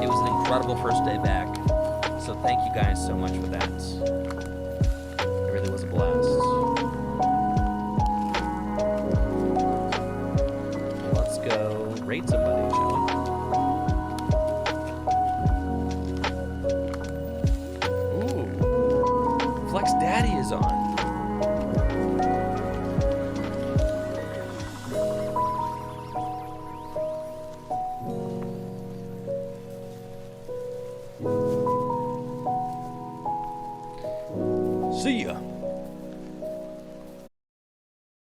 It was an incredible first day back. So thank you guys so much for that. It really was a blast.